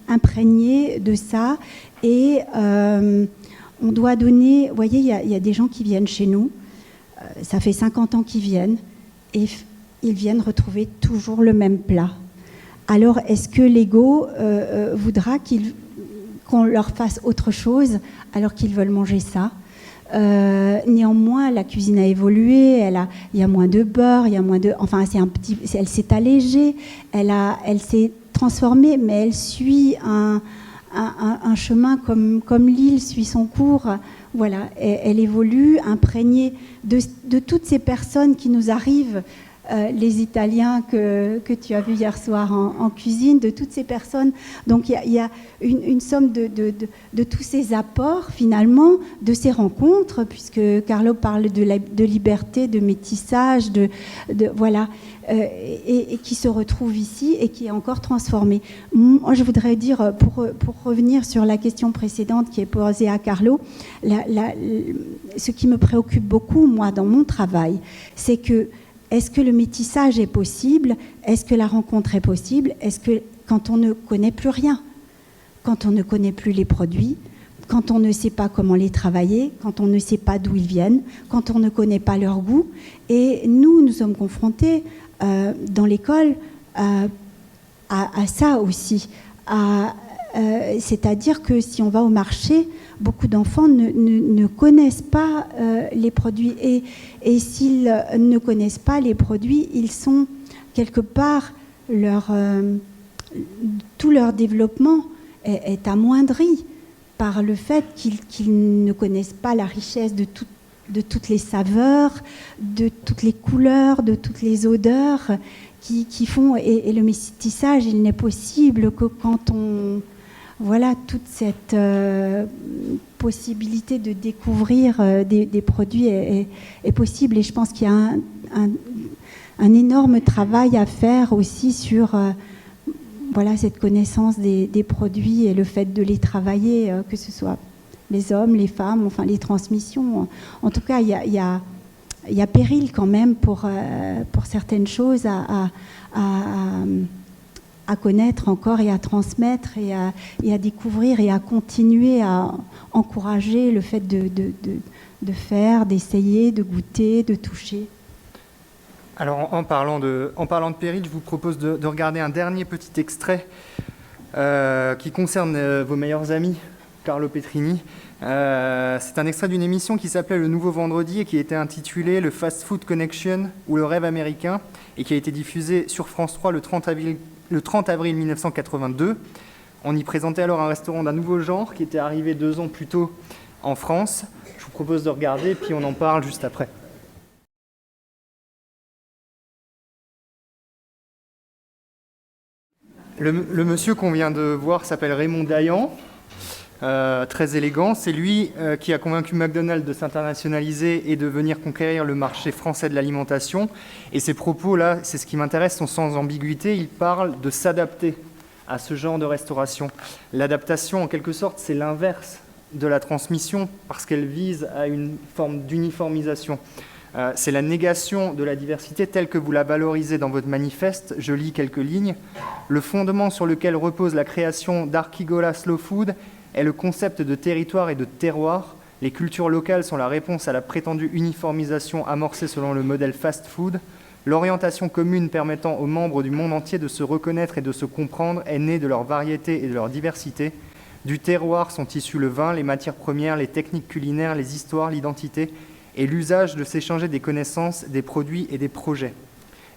imprégné de ça, et on doit donner... Vous voyez, il y a des gens qui viennent chez nous, ça fait 50 ans qu'ils viennent, et ils viennent retrouver toujours le même plat. Alors, est-ce que l'ego voudra qu'on leur fasse autre chose alors qu'ils veulent manger ça? Néanmoins, la cuisine a évolué, il y a moins de beurre, il y a moins de... Enfin, elle s'est allégée, elle s'est transformée, mais elle suit un chemin comme l'île suit son cours. Voilà, elle évolue, imprégnée de toutes ces personnes qui nous arrivent, les Italiens que tu as vus hier soir en cuisine, de toutes ces personnes. Donc il y a une somme de tous ces apports, finalement, de ces rencontres, puisque Carlo parle de liberté, de métissage, voilà, et qui se retrouve ici et qui est encore transformé. Moi, je voudrais dire, pour revenir sur la question précédente qui est posée à Carlo, ce qui me préoccupe beaucoup, moi, dans mon travail, c'est que est-ce que le métissage est possible? Est-ce que la rencontre est possible? Est-ce que quand on ne connaît plus rien, quand on ne connaît plus les produits, quand on ne sait pas comment les travailler, quand on ne sait pas d'où ils viennent, quand on ne connaît pas leur goût, et nous sommes confrontés dans l'école à ça aussi, c'est-à-dire que si on va au marché, beaucoup d'enfants ne connaissent pas les produits, et s'ils ne connaissent pas les produits, ils sont quelque part, tout leur développement est amoindri par le fait qu'ils ne connaissent pas la richesse de toutes les saveurs, de toutes les couleurs, de toutes les odeurs qui font, et le métissage, il n'est possible que quand on... Voilà, toute cette possibilité de découvrir des produits est possible. Et je pense qu'il y a un énorme travail à faire aussi sur voilà, cette connaissance des produits et le fait de les travailler, que ce soit les hommes, les femmes, enfin les transmissions. En tout cas, il y a péril quand même pour certaines choses à connaître encore et à transmettre et à découvrir et à continuer à encourager le fait de faire, d'essayer, de goûter, de toucher. Alors en parlant de péril, je vous propose de regarder un dernier petit extrait qui concerne vos meilleurs amis, Carlo Petrini. C'est un extrait d'une émission qui s'appelait Le Nouveau Vendredi et qui était intitulée Le Fast Food Connection ou Le Rêve Américain et qui a été diffusée sur France 3 le 30 avril 1982. On y présentait alors un restaurant d'un nouveau genre qui était arrivé 2 ans plus tôt en France. Je vous propose de regarder puis on en parle juste après. Le monsieur qu'on vient de voir s'appelle Raymond Dayan, très élégant. C'est lui qui a convaincu McDonald's de s'internationaliser et de venir conquérir le marché français de l'alimentation. Et ces propos-là, c'est ce qui m'intéresse, sont sans ambiguïté. Il parle de s'adapter à ce genre de restauration. L'adaptation, en quelque sorte, c'est l'inverse de la transmission parce qu'elle vise à une forme d'uniformisation. C'est la négation de la diversité telle que vous la valorisez dans votre manifeste. Je lis quelques lignes. Le fondement sur lequel repose la création d'Arkigola Slow Food est le concept de territoire et de terroir. Les cultures locales sont la réponse à la prétendue uniformisation amorcée selon le modèle fast food. L'orientation commune permettant aux membres du monde entier de se reconnaître et de se comprendre est née de leur variété et de leur diversité. Du terroir sont issus le vin, les matières premières, les techniques culinaires, les histoires, l'identité et l'usage de s'échanger des connaissances, des produits et des projets.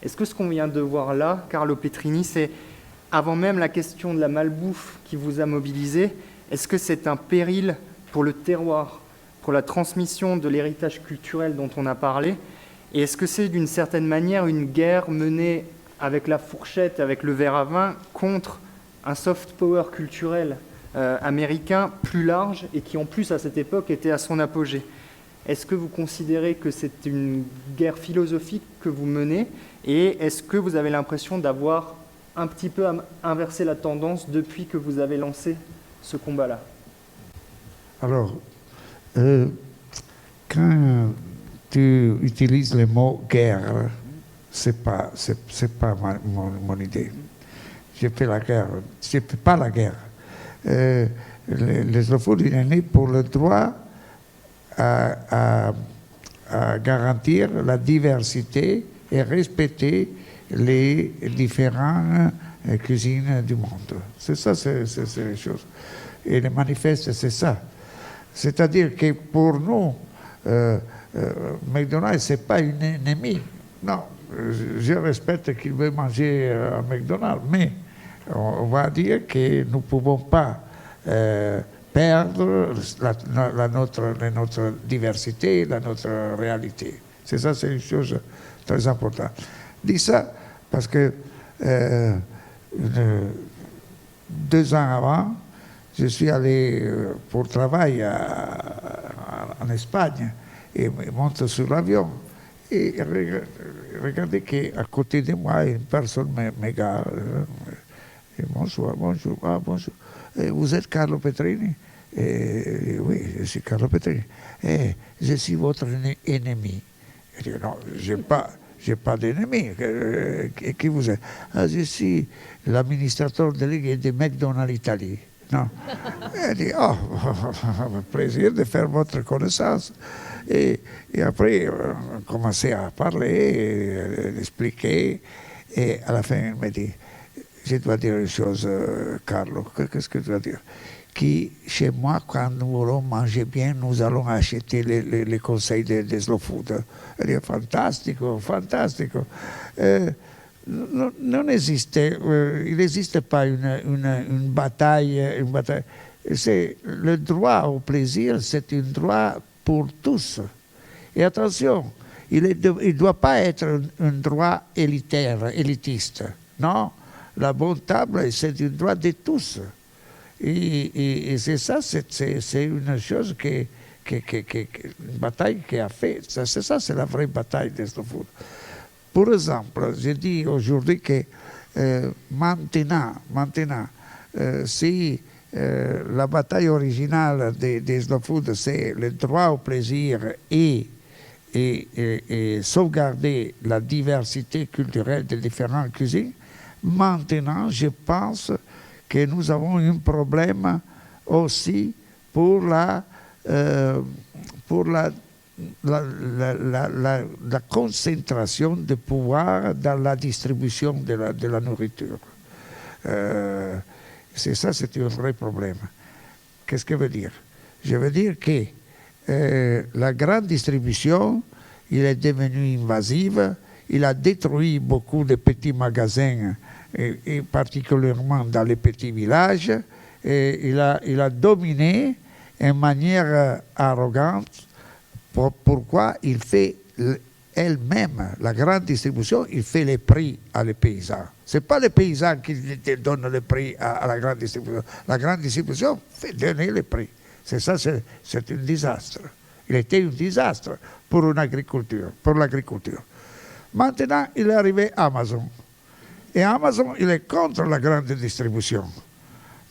Est-ce que ce qu'on vient de voir là, Carlo Petrini, c'est avant même la question de la malbouffe qui vous a mobilisé, est-ce que c'est un péril pour le terroir, pour la transmission de l'héritage culturel dont on a parlé? Et est-ce que c'est d'une certaine manière une guerre menée avec la fourchette, avec le verre à vin, contre un soft power culturel américain plus large et qui en plus à cette époque était à son apogée? Est-ce que vous considérez que c'est une guerre philosophique que vous menez et est-ce que vous avez l'impression d'avoir un petit peu inversé la tendance depuis que vous avez lancé ce combat-là? Alors, quand tu utilises le mot guerre, c'est pas mon idée. J'ai fait la guerre, je ne fais pas la guerre. Le slow food est né pour le droit à garantir la diversité et respecter les différentes cuisines du monde. C'est ça, c'est les choses. Et le manifeste, c'est ça. C'est-à-dire que pour nous, McDonald's, ce n'est pas un ennemi. Non, je respecte qu'il veut manger à McDonald's, mais on va dire que nous ne pouvons pas perdre notre diversité, notre réalité. C'est ça, c'est une chose très importante. Je dis ça parce que 2 ans avant, je suis allé pour travail en Espagne et je monte sur l'avion et regardez qu'à côté de moi, une personne me garde. Bonjour, bonjour, bonjour. Vous êtes Carlo Petrini? Oui, je suis Carlo Petrini. Je suis votre ennemi. Je dis, non, je n'ai pas d'ennemi. Qui vous êtes? Je suis l'administrateur délégué de McDonald's Italie. Non. Elle dit, oh, plaisir de faire votre connaissance. Et après, on a commencé à parler, d'expliquer. Et à la fin, elle me dit, je dois dire une chose, Carlo. Qu'est-ce que je dois dire? Que chez moi, quand nous voulons manger bien, nous allons acheter les conseils de slow food. Elle dit, fantastico, fantastico. Non existe, il n'existe pas une bataille. C'est le droit au plaisir, c'est un droit pour tous. Et attention, il ne doit pas être un droit élitiste. Non, la bonne table, c'est un droit de tous. Et c'est ça, c'est une chose une bataille qui a fait. C'est ça, c'est la vraie bataille de slow food. Par exemple, je dis aujourd'hui que maintenant, si la bataille originale des slow food, c'est le droit au plaisir et sauvegarder la diversité culturelle des différentes cuisines, maintenant, je pense que nous avons un problème aussi pour la concentration de pouvoir dans la distribution de la nourriture. C'est ça, c'est un vrai problème. Qu'est-ce que je veux dire? Je veux dire que la grande distribution, il est devenu invasive, il a détruit beaucoup de petits magasins, et particulièrement dans les petits villages, et il a dominé en manière arrogante. Pourquoi il fait elle-même, la grande distribution, il fait les prix à les paysans. Ce n'est pas les paysans qui donnent le prix à la grande distribution. La grande distribution fait donner les prix. C'est ça, c'est un désastre. Il était un désastre pour l'agriculture. Maintenant, il est arrivé Amazon. Et Amazon, il est contre la grande distribution.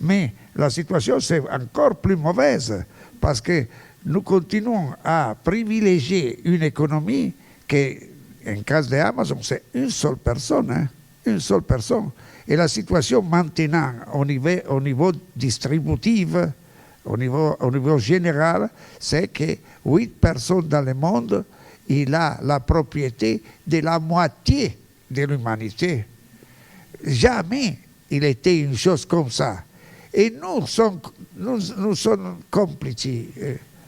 Mais la situation, c'est encore plus mauvaise parce que nous continuons à privilégier une économie qui, en cas d'Amazon, c'est une seule personne. Hein, une seule personne. Et la situation maintenant, au niveau distributif, au niveau général, c'est que 8 personnes dans le monde, il a la propriété de la moitié de l'humanité. Jamais il était une chose comme ça. Et nous sommes complices.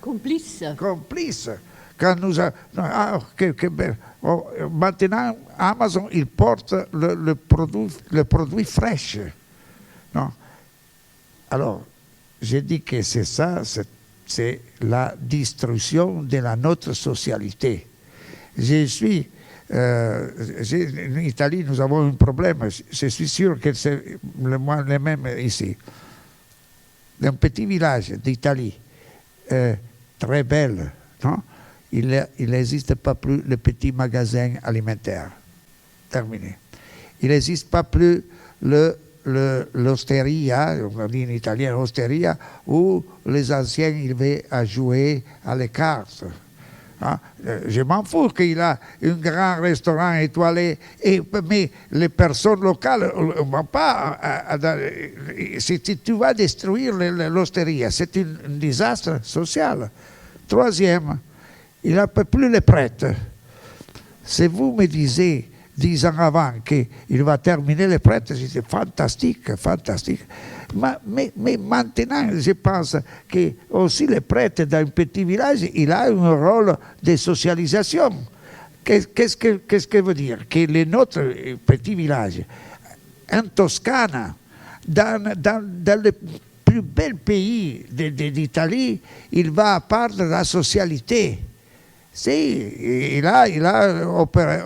Complices. Quand maintenant, Amazon, il porte le produit fraîche. Non. Alors, j'ai dit que c'est ça, c'est la destruction de notre socialité. En Italie, nous avons un problème. Je suis sûr que c'est le même ici. Dans un petit village d'Italie, très belle, non? Il n'existe pas plus le petit magasin alimentaire. Terminé. Il n'existe pas plus l'osteria, on dit en italien osteria, où les anciens ils vont à jouer à les cartes. Hein? Je m'en fous qu'il a un grand restaurant étoilé, mais les personnes locales ne vont pas. Si tu vas détruire l'osteria, c'est un désastre social. Troisième, il n'a plus les prêtres. Si vous me disiez 10 ans avant qu'il va terminer les prêtres, c'est fantastique, fantastique. Mais maintenant, je pense que aussi les prêtres dans un petit village, il a un rôle de socialisation. Qu'est-ce que veut dire? Que notre petit village, en Toscane, dans le plus bel pays d'Italie, il va perdre la socialité. Si, il a opéré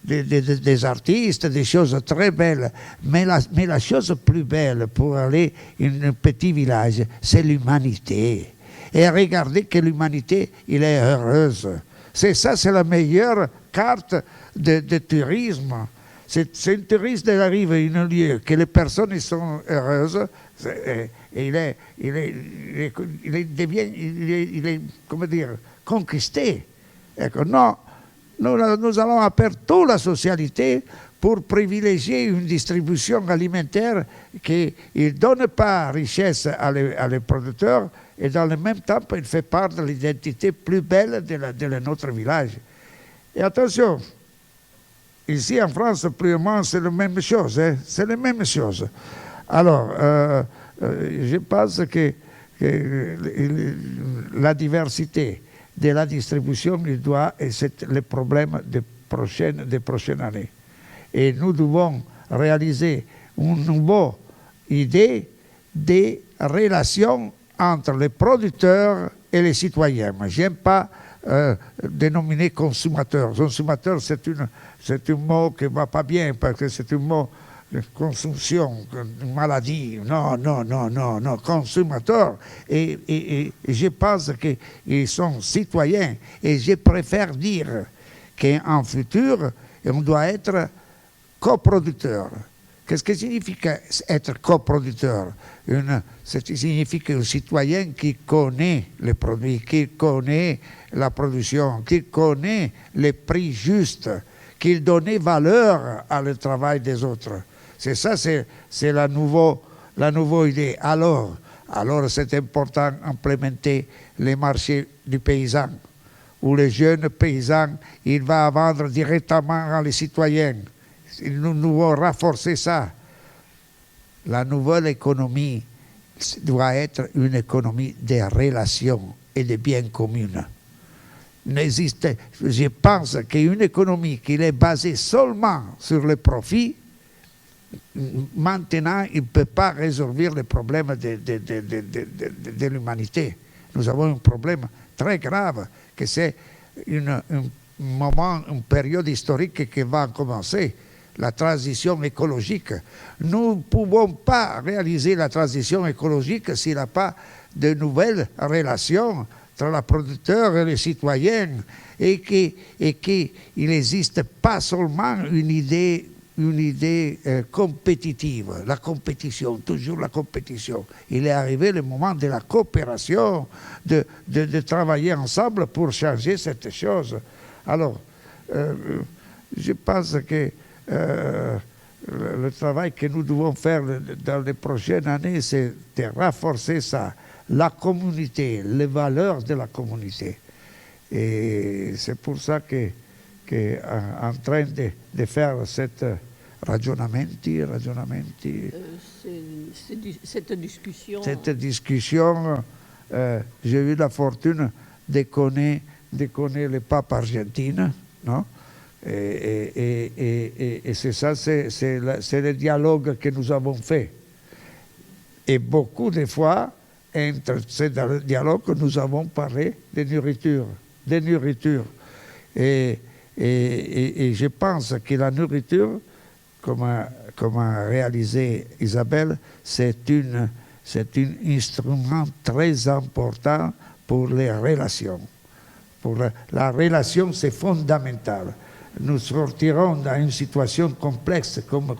des artistes, des choses très belles, mais la chose plus belle pour aller dans un petit village, c'est l'humanité. Et regardez que l'humanité, il est heureuse. C'est ça, c'est la meilleure carte de tourisme. C'est un touriste qui arrive à un lieu que les personnes sont heureuses, il est comment dire, conquisté. Non, nous allons perdre toute la socialité pour privilégier une distribution alimentaire qui ne donne pas richesse à les producteurs et dans le même temps, il fait perdre l'identité plus belle de notre village. Et attention, ici en France, plus ou moins, c'est la même chose. Hein? C'est la même chose. Alors, je pense que la diversité de la distribution, c'est le problème des prochaines années. Et nous devons réaliser une nouvelle idée de relation entre les producteurs et les citoyens. Je n'aime pas dénominer consommateur. Consommateur, c'est un mot qui ne va pas bien parce que c'est un mot de consommation, une maladie. Non, consommateurs. Et je pense qu'ils sont citoyens. Et je préfère dire qu'en futur, on doit être coproducteur. Qu'est-ce que signifie être coproducteur? Ça signifie un citoyen qui connaît les produits, qui connaît la production, qui connaît les prix justes, qui donne valeur à le travail des autres. C'est ça, c'est la nouvelle idée. Alors c'est important d'implémenter les marchés du paysan, où les jeunes paysans, ils vont vendre directement aux citoyens. Nous devons renforcer ça. La nouvelle économie, doit être une économie des relations et des biens communs. Je pense qu'une économie qui est basée seulement sur le profit, maintenant, il ne peut pas résoudre les problèmes de l'humanité. Nous avons un problème très grave, que c'est un moment, une période historique qui va commencer, la transition écologique. Nous ne pouvons pas réaliser la transition écologique s'il n'y a pas de nouvelles relations entre les producteurs et les citoyens, et qu'il n'existe pas seulement une idée compétitive, la compétition, toujours la compétition. Il est arrivé le moment de la coopération, de travailler ensemble pour changer cette chose. Alors, je pense que le travail que nous devons faire dans les prochaines années, c'est de renforcer ça, la communauté, les valeurs de la communauté. Et c'est pour ça que en train de faire cette ragionamenti. Cette discussion. Cette discussion, j'ai eu la fortune de connaître le pape argentin, non? Et c'est ça, c'est le dialogue que nous avons fait. Et beaucoup de fois, entre ces dialogues, nous avons parlé de nourriture. Et je pense que la nourriture, comme a réalisé Isabelle, c'est un instrument très important pour les relations. Pour la relation, c'est fondamental. Nous sortirons d'une situation complexe comme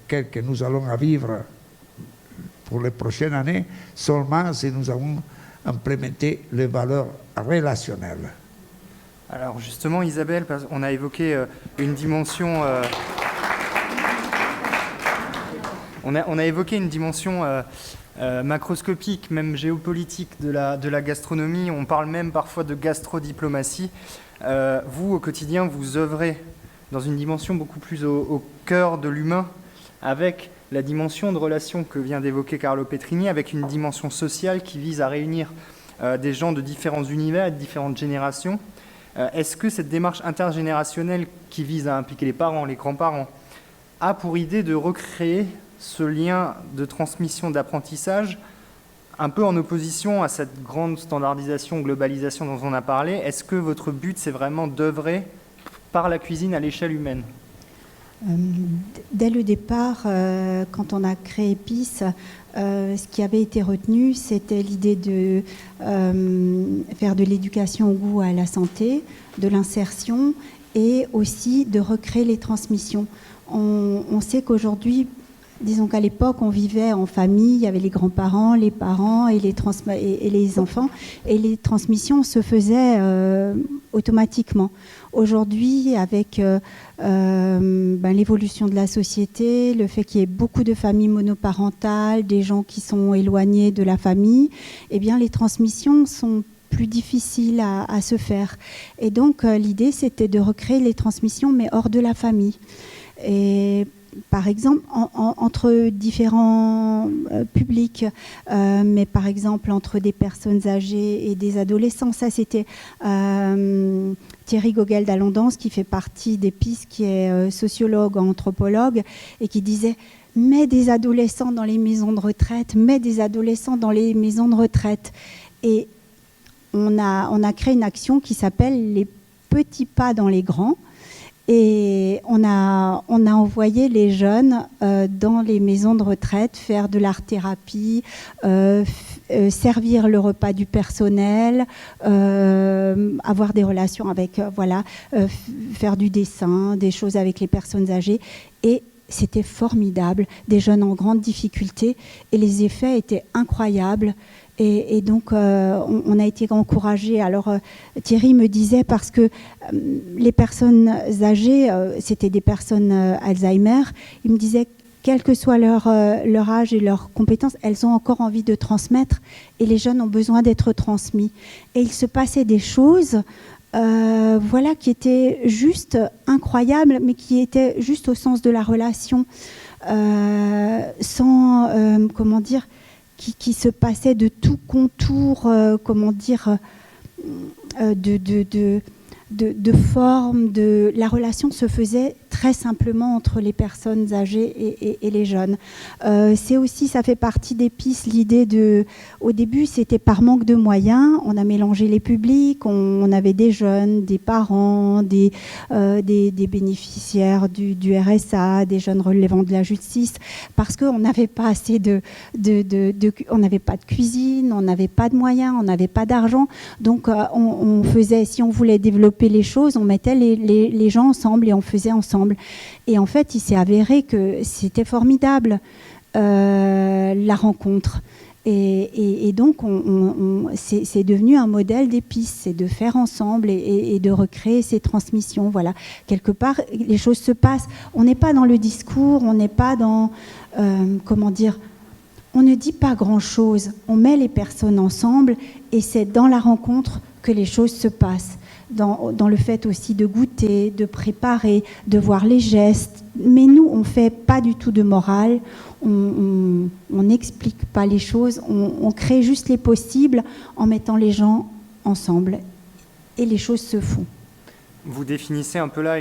celle que nous allons vivre pour les prochaines années, seulement si nous avons implémenté les valeurs relationnelles. Alors justement, Isabelle, on a évoqué une dimension... On a évoqué une dimension macroscopique, même géopolitique de la gastronomie. On parle même parfois de gastrodiplomatie. Vous, au quotidien, vous œuvrez dans une dimension beaucoup plus au cœur de l'humain, avec la dimension de relation que vient d'évoquer Carlo Petrini, avec une dimension sociale qui vise à réunir des gens de différents univers et de différentes générations. Est-ce que cette démarche intergénérationnelle qui vise à impliquer les parents, les grands-parents, a pour idée de recréer ce lien de transmission d'apprentissage un peu en opposition à cette grande standardisation, globalisation dont on a parlé? Est-ce que votre but, c'est vraiment d'œuvrer par la cuisine à l'échelle humaine? Dès le départ, quand on a créé Épices, ce qui avait été retenu, c'était l'idée de faire de l'éducation au goût à la santé, de l'insertion et aussi de recréer les transmissions. On sait qu'aujourd'hui, disons qu'à l'époque, on vivait en famille, il y avait les grands-parents, les parents et les enfants, et les transmissions se faisaient automatiquement. Aujourd'hui, avec l'évolution de la société, le fait qu'il y ait beaucoup de familles monoparentales, des gens qui sont éloignés de la famille, eh bien, les transmissions sont plus difficiles à se faire. Et donc, l'idée, c'était de recréer les transmissions, mais hors de la famille. Et par exemple, entre différents publics, mais par exemple entre des personnes âgées et des adolescents. Ça, c'était Thierry Gogel d'Alondance, qui fait partie d'Épices, qui est sociologue, anthropologue, et qui disait « mets des adolescents dans les maisons de retraite, mets des adolescents dans les maisons de retraite ». Et on a créé une action qui s'appelle « Les petits pas dans les grands ». Et on a envoyé les jeunes dans les maisons de retraite faire de l'art-thérapie, servir le repas du personnel, avoir des relations avec, faire du dessin, des choses avec les personnes âgées. Et c'était formidable, des jeunes en grande difficulté, et les effets étaient incroyables. Et donc, on a été encouragés. Alors, Thierry me disait, parce que les personnes âgées, c'était des personnes Alzheimer, il me disait, quel que soit leur âge et leurs compétences, elles ont encore envie de transmettre, et les jeunes ont besoin d'être transmis. Et il se passait des choses qui étaient juste incroyables, mais qui étaient juste au sens de la relation, qui se passait de tout contour, comment dire, de forme, la relation se faisait très simplement entre les personnes âgées et les jeunes. C'est aussi, ça fait partie des pistes, l'idée au début c'était par manque de moyens, on a mélangé les publics, on avait des jeunes, des parents, des bénéficiaires du RSA, des jeunes relevant de la justice, parce qu'on n'avait pas assez on n'avait pas de cuisine, on n'avait pas de moyens, on n'avait pas d'argent, donc on faisait, si on voulait développer les choses, on mettait les gens ensemble et on faisait ensemble. Et en fait, il s'est avéré que c'était formidable, la rencontre. Et donc, c'est devenu un modèle d'épices, c'est de faire ensemble et de recréer ces transmissions. Voilà, quelque part, les choses se passent. On n'est pas dans le discours, on n'est pas dans, comment dire, on ne dit pas grand-chose. On met les personnes ensemble et c'est dans la rencontre que les choses se passent. Dans le fait aussi de goûter, de préparer, de voir les gestes. Mais nous, on ne fait pas du tout de morale, on n'explique pas les choses, on crée juste les possibles en mettant les gens ensemble. Et les choses se font. Vous définissez un peu là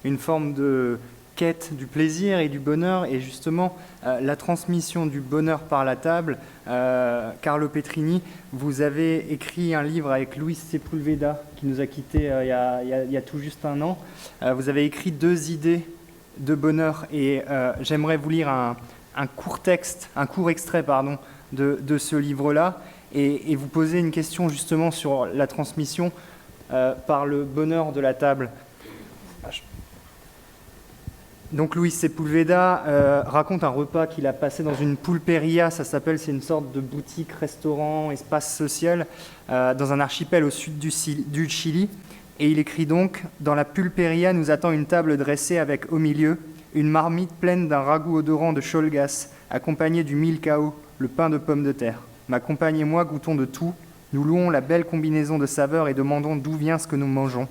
une forme de quête du plaisir et du bonheur, et justement la transmission du bonheur par la table. Carlo Petrini, vous avez écrit un livre avec Luis Sepulveda, qui nous a quittés il y a tout juste un an. Vous avez écrit 2 idées de bonheur, et j'aimerais vous lire un court extrait de ce livre-là, et vous poser une question justement sur la transmission par le bonheur de la table. Donc Luis Sepulveda raconte un repas qu'il a passé dans une pulperia, c'est une sorte de boutique, restaurant, espace social, dans un archipel au sud du Chili. Et il écrit donc « Dans la pulperia nous attend une table dressée avec au milieu une marmite pleine d'un ragoût odorant de cholgas, accompagné du milcao, le pain de pommes de terre. Ma compagne et moi goûtons de tout, nous louons la belle combinaison de saveurs et demandons d'où vient ce que nous mangeons.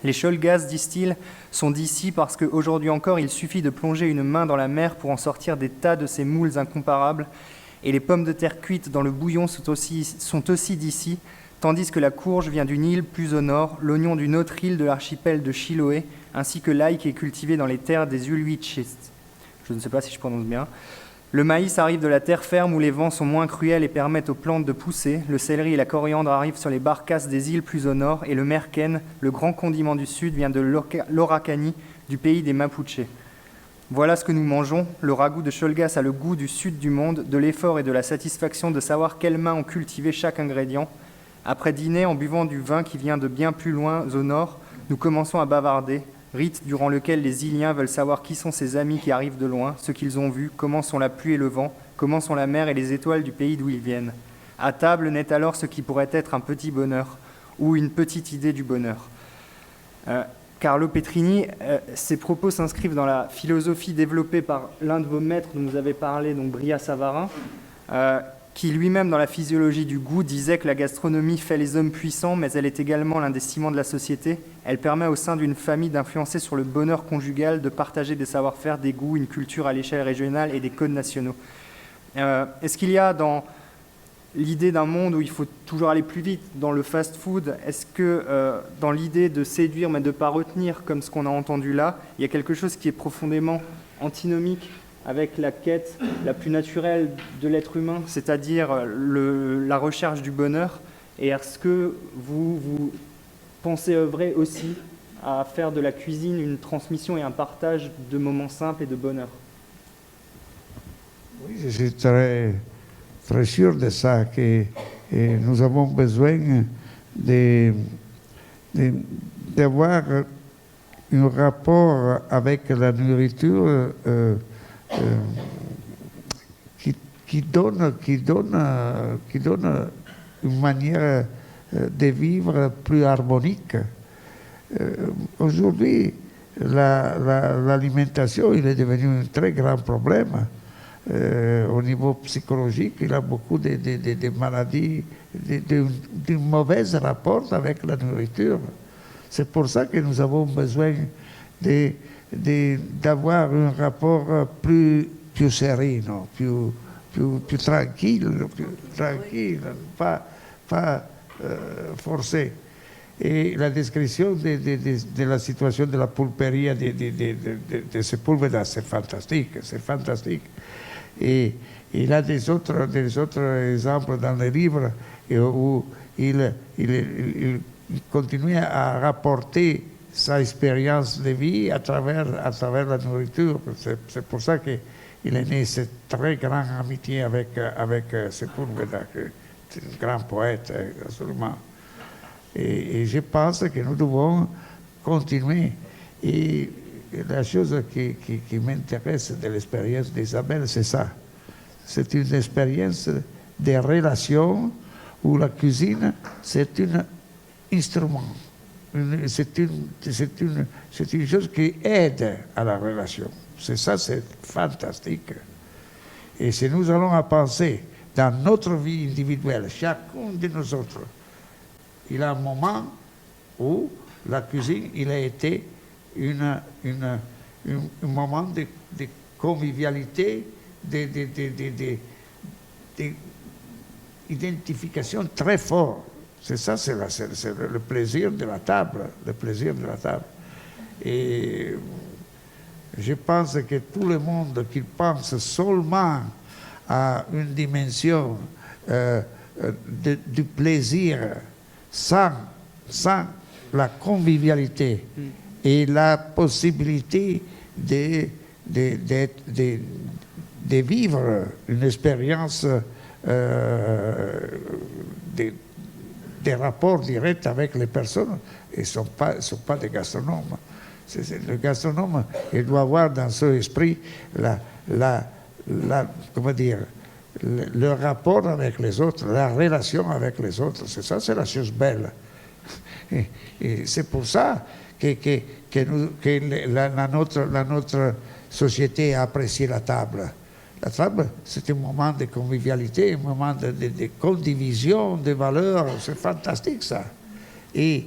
Les cholgas, disent-ils, sont d'ici parce qu'aujourd'hui encore, il suffit de plonger une main dans la mer pour en sortir des tas de ces moules incomparables. Et les pommes de terre cuites dans le bouillon sont aussi d'ici, tandis que la courge vient d'une île plus au nord, l'oignon d'une autre île de l'archipel de Chiloé, ainsi que l'ail qui est cultivé dans les terres des Uliches. Je ne sais pas si je prononce bien. Le maïs arrive de la terre ferme où les vents sont moins cruels et permettent aux plantes de pousser. Le céleri et la coriandre arrivent sur les barcasses des îles plus au nord. Et le merken, le grand condiment du sud, vient de l'Oracani, du pays des Mapuches. Voilà ce que nous mangeons. Le ragoût de cholgas a le goût du sud du monde, de l'effort et de la satisfaction de savoir quelles mains ont cultivé chaque ingrédient. Après dîner, en buvant du vin qui vient de bien plus loin au nord, nous commençons à bavarder. Rite durant lequel les Iliens veulent savoir qui sont ces amis qui arrivent de loin, ce qu'ils ont vu, comment sont la pluie et le vent, comment sont la mer et les étoiles du pays d'où ils viennent. À table naît alors ce qui pourrait être un petit bonheur, ou une petite idée du bonheur. Carlo Petrini, ces propos s'inscrivent dans la philosophie développée par l'un de vos maîtres dont vous avez parlé, donc Brillat Savarin, qui lui-même, dans la physiologie du goût, disait que la gastronomie fait les hommes puissants, mais elle est également l'un des ciments de la société. Elle permet au sein d'une famille d'influencer sur le bonheur conjugal, de partager des savoir-faire, des goûts, une culture à l'échelle régionale et des codes nationaux. Est-ce qu'il y a dans l'idée d'un monde où il faut toujours aller plus vite, dans le fast-food, est-ce que dans l'idée de séduire mais de ne pas retenir, comme ce qu'on a entendu là, il y a quelque chose qui est profondément antinomique avec la quête la plus naturelle de l'être humain, c'est-à-dire la recherche du bonheur? Et est-ce que vous pensez œuvrer aussi à faire de la cuisine une transmission et un partage de moments simples et de bonheur? Oui, je suis très, très sûr de ça, que nous avons besoin d'avoir un rapport avec la nourriture qui donne une manière de vivre plus harmonique. Aujourd'hui, l'alimentation il est devenu un très grand problème. Au niveau psychologique, il y a beaucoup de maladies, d'un mauvais rapport avec la nourriture. C'est pour ça que nous avons besoin d'avoir un rapport plus sereno, plus tranquille, pas forcé. Et la description de la situation de la pulperia de Sepúlveda, c'est fantastique, c'est fantastique. Et il a des autres exemples dans le livre où il continue à rapporter sa expérience de vie à travers la nourriture. C'est pour ça qu'il est né cette très grande amitié avec Sepúlveda, qui est un grand poète, absolument. Et je pense que nous devons continuer. Et la chose qui m'intéresse de l'expérience d'Isabelle, c'est ça. C'est une expérience de relation où la cuisine, c'est un instrument. C'est une chose qui aide à la relation. C'est ça, c'est fantastique. Et si nous allons à penser dans notre vie individuelle, chacun de nous autres, il y a un moment où la cuisine, il a été un moment de convivialité, d'identification très fort. C'est ça, c'est le plaisir de la table, le plaisir de la table. Et je pense que tout le monde qui pense seulement à une dimension du plaisir sans la convivialité et la possibilité de vivre une expérience des rapports directs avec les personnes, ils ne sont pas des gastronomes. Le gastronome, il doit avoir dans son esprit comment dire, le rapport avec les autres, la relation avec les autres. C'est ça, c'est la chose belle. Et c'est pour ça que notre société a apprécié la table. La table, c'est un moment de convivialité, un moment de condivision, de valeurs. C'est fantastique, ça. Et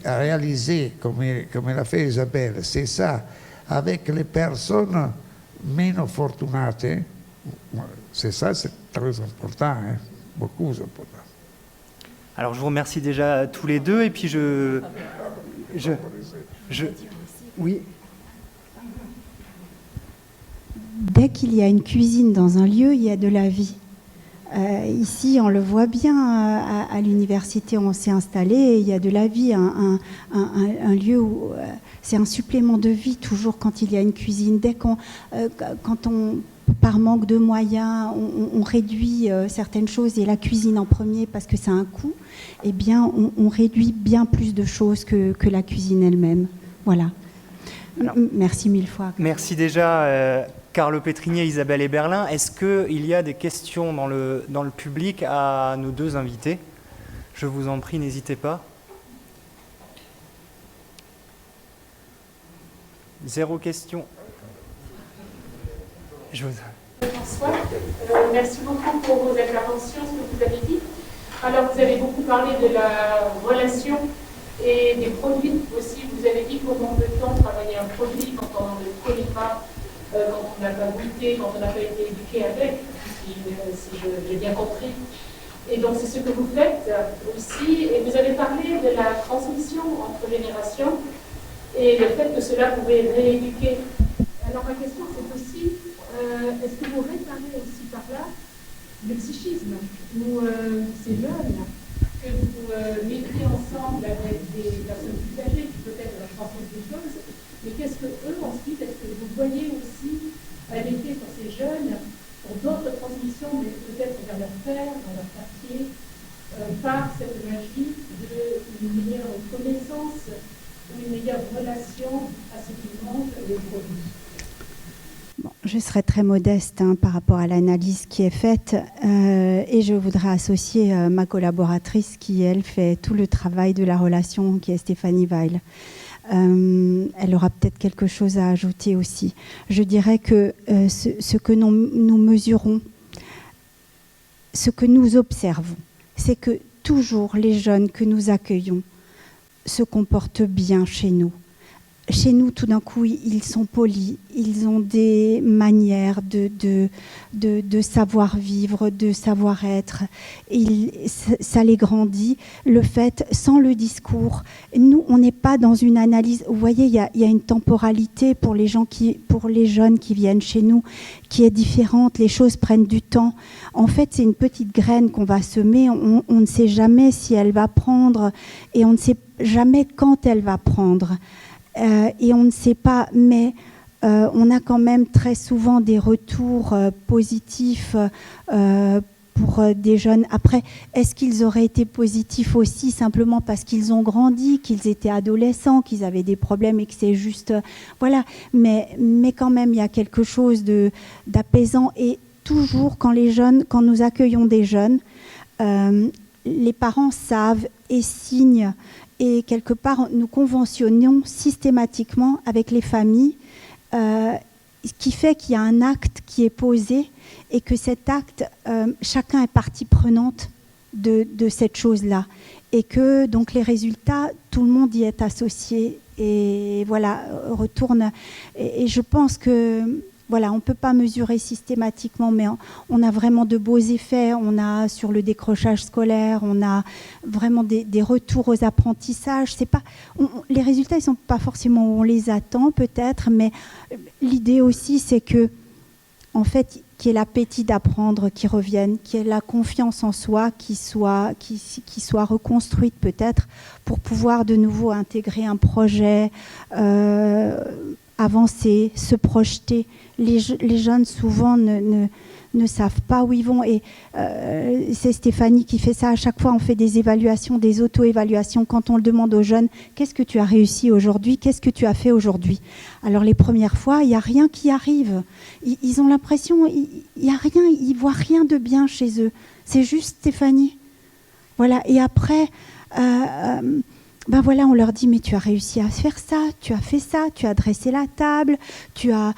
à réaliser, comme elle a fait Isabelle, c'est ça, avec les personnes meno fortunate. C'est ça, c'est très important, hein, beaucoup important. Alors je vous remercie déjà tous les deux, et puis oui. Dès qu'il y a une cuisine dans un lieu, il y a de la vie. Ici, on le voit bien, à l'université, on s'est installé, et il y a de la vie, un lieu où c'est un supplément de vie toujours quand il y a une cuisine. Quand on, par manque de moyens, on réduit certaines choses, et la cuisine en premier parce que ça a un coût, eh bien, on réduit bien plus de choses que la cuisine elle-même. Voilà. Alors, merci mille fois. Merci déjà. Carlo Petrigné, Isabelle Eberlin. Est-ce qu'il y a des questions dans le public à nos deux invités? Je vous en prie, n'hésitez pas. 0 question. François, merci beaucoup pour vos interventions, ce que vous avez dit. Alors, vous avez beaucoup parlé de la relation et des produits aussi. Vous avez dit comment peut-on travailler un produit quand on ne le connaît pas, quand on n'a pas goûté, quand on n'a pas été éduqué avec, si j'ai bien compris. Et donc, c'est ce que vous faites aussi. Et vous avez parlé de la transmission entre générations et le fait que cela pouvait rééduquer. Alors, ma question, c'est aussi, est-ce que vous réparez aussi par là le psychisme ou ces jeunes que vous mettez ensemble avec des personnes plus âgées qui peut-être leur transmettent des choses, mais qu'est-ce que eux ensuite, est-ce que vous voyez aussi un effet sur ces jeunes pour d'autres transmissions, mais peut-être vers leur père, dans leur quartier, par cette magie d'une meilleure connaissance ou une meilleure relation à ce qui manque les produits? Bon, je serai très modeste par rapport à l'analyse qui est faite et je voudrais associer ma collaboratrice qui, elle, fait tout le travail de la relation, qui est Stéphanie Weil. Elle aura peut-être quelque chose à ajouter aussi. Je dirais que ce que nous mesurons, ce que nous observons, c'est que toujours les jeunes que nous accueillons se comportent bien chez nous. chez nous, tout d'un coup, ils sont polis, ils ont des manières de savoir-vivre, de savoir-être. Ça les grandit, le fait, sans le discours. Nous, on n'est pas dans une analyse. Vous voyez, il y a une temporalité pour les jeunes qui viennent chez nous, qui est différente. Les choses prennent du temps. En fait, c'est une petite graine qu'on va semer. On ne sait jamais si elle va prendre et on ne sait jamais quand elle va prendre. Et on ne sait pas, mais on a quand même très souvent des retours positifs pour des jeunes. Après, est-ce qu'ils auraient été positifs aussi simplement parce qu'ils ont grandi, qu'ils étaient adolescents, qu'ils avaient des problèmes et que c'est juste... voilà, mais quand même, il y a quelque chose d'apaisant. Et toujours, quand nous accueillons des jeunes, les parents savent et signent. Et quelque part, nous conventionnons systématiquement avec les familles, ce qui fait qu'il y a un acte qui est posé et que cet acte, chacun est partie prenante de cette chose-là. Et que donc les résultats, tout le monde y est associé. Et voilà, retourne. Et je pense que... Voilà, on ne peut pas mesurer systématiquement, mais on a vraiment de beaux effets. On a sur le décrochage scolaire, on a vraiment des retours aux apprentissages. Les résultats, ils ne sont pas forcément où on les attend, peut-être, mais l'idée aussi, c'est que, en fait, qu'il y ait l'appétit d'apprendre qui revienne, qu'il y ait la confiance en soi qui soit reconstruite, peut-être, pour pouvoir de nouveau intégrer un projet, avancer, se projeter. Les jeunes, souvent, ne savent pas où ils vont. Et c'est Stéphanie qui fait ça. À chaque fois, on fait des évaluations, des auto-évaluations. Quand on le demande aux jeunes, qu'est-ce que tu as réussi aujourd'hui? Qu'est-ce que tu as fait aujourd'hui? Alors, les premières fois, il n'y a rien qui arrive. Ils ont l'impression, il n'y a rien, ils ne voient rien de bien chez eux. C'est juste Stéphanie. Voilà. Et après... ben voilà, on leur dit, mais tu as réussi à faire ça, tu as fait ça, tu as dressé la table, tu as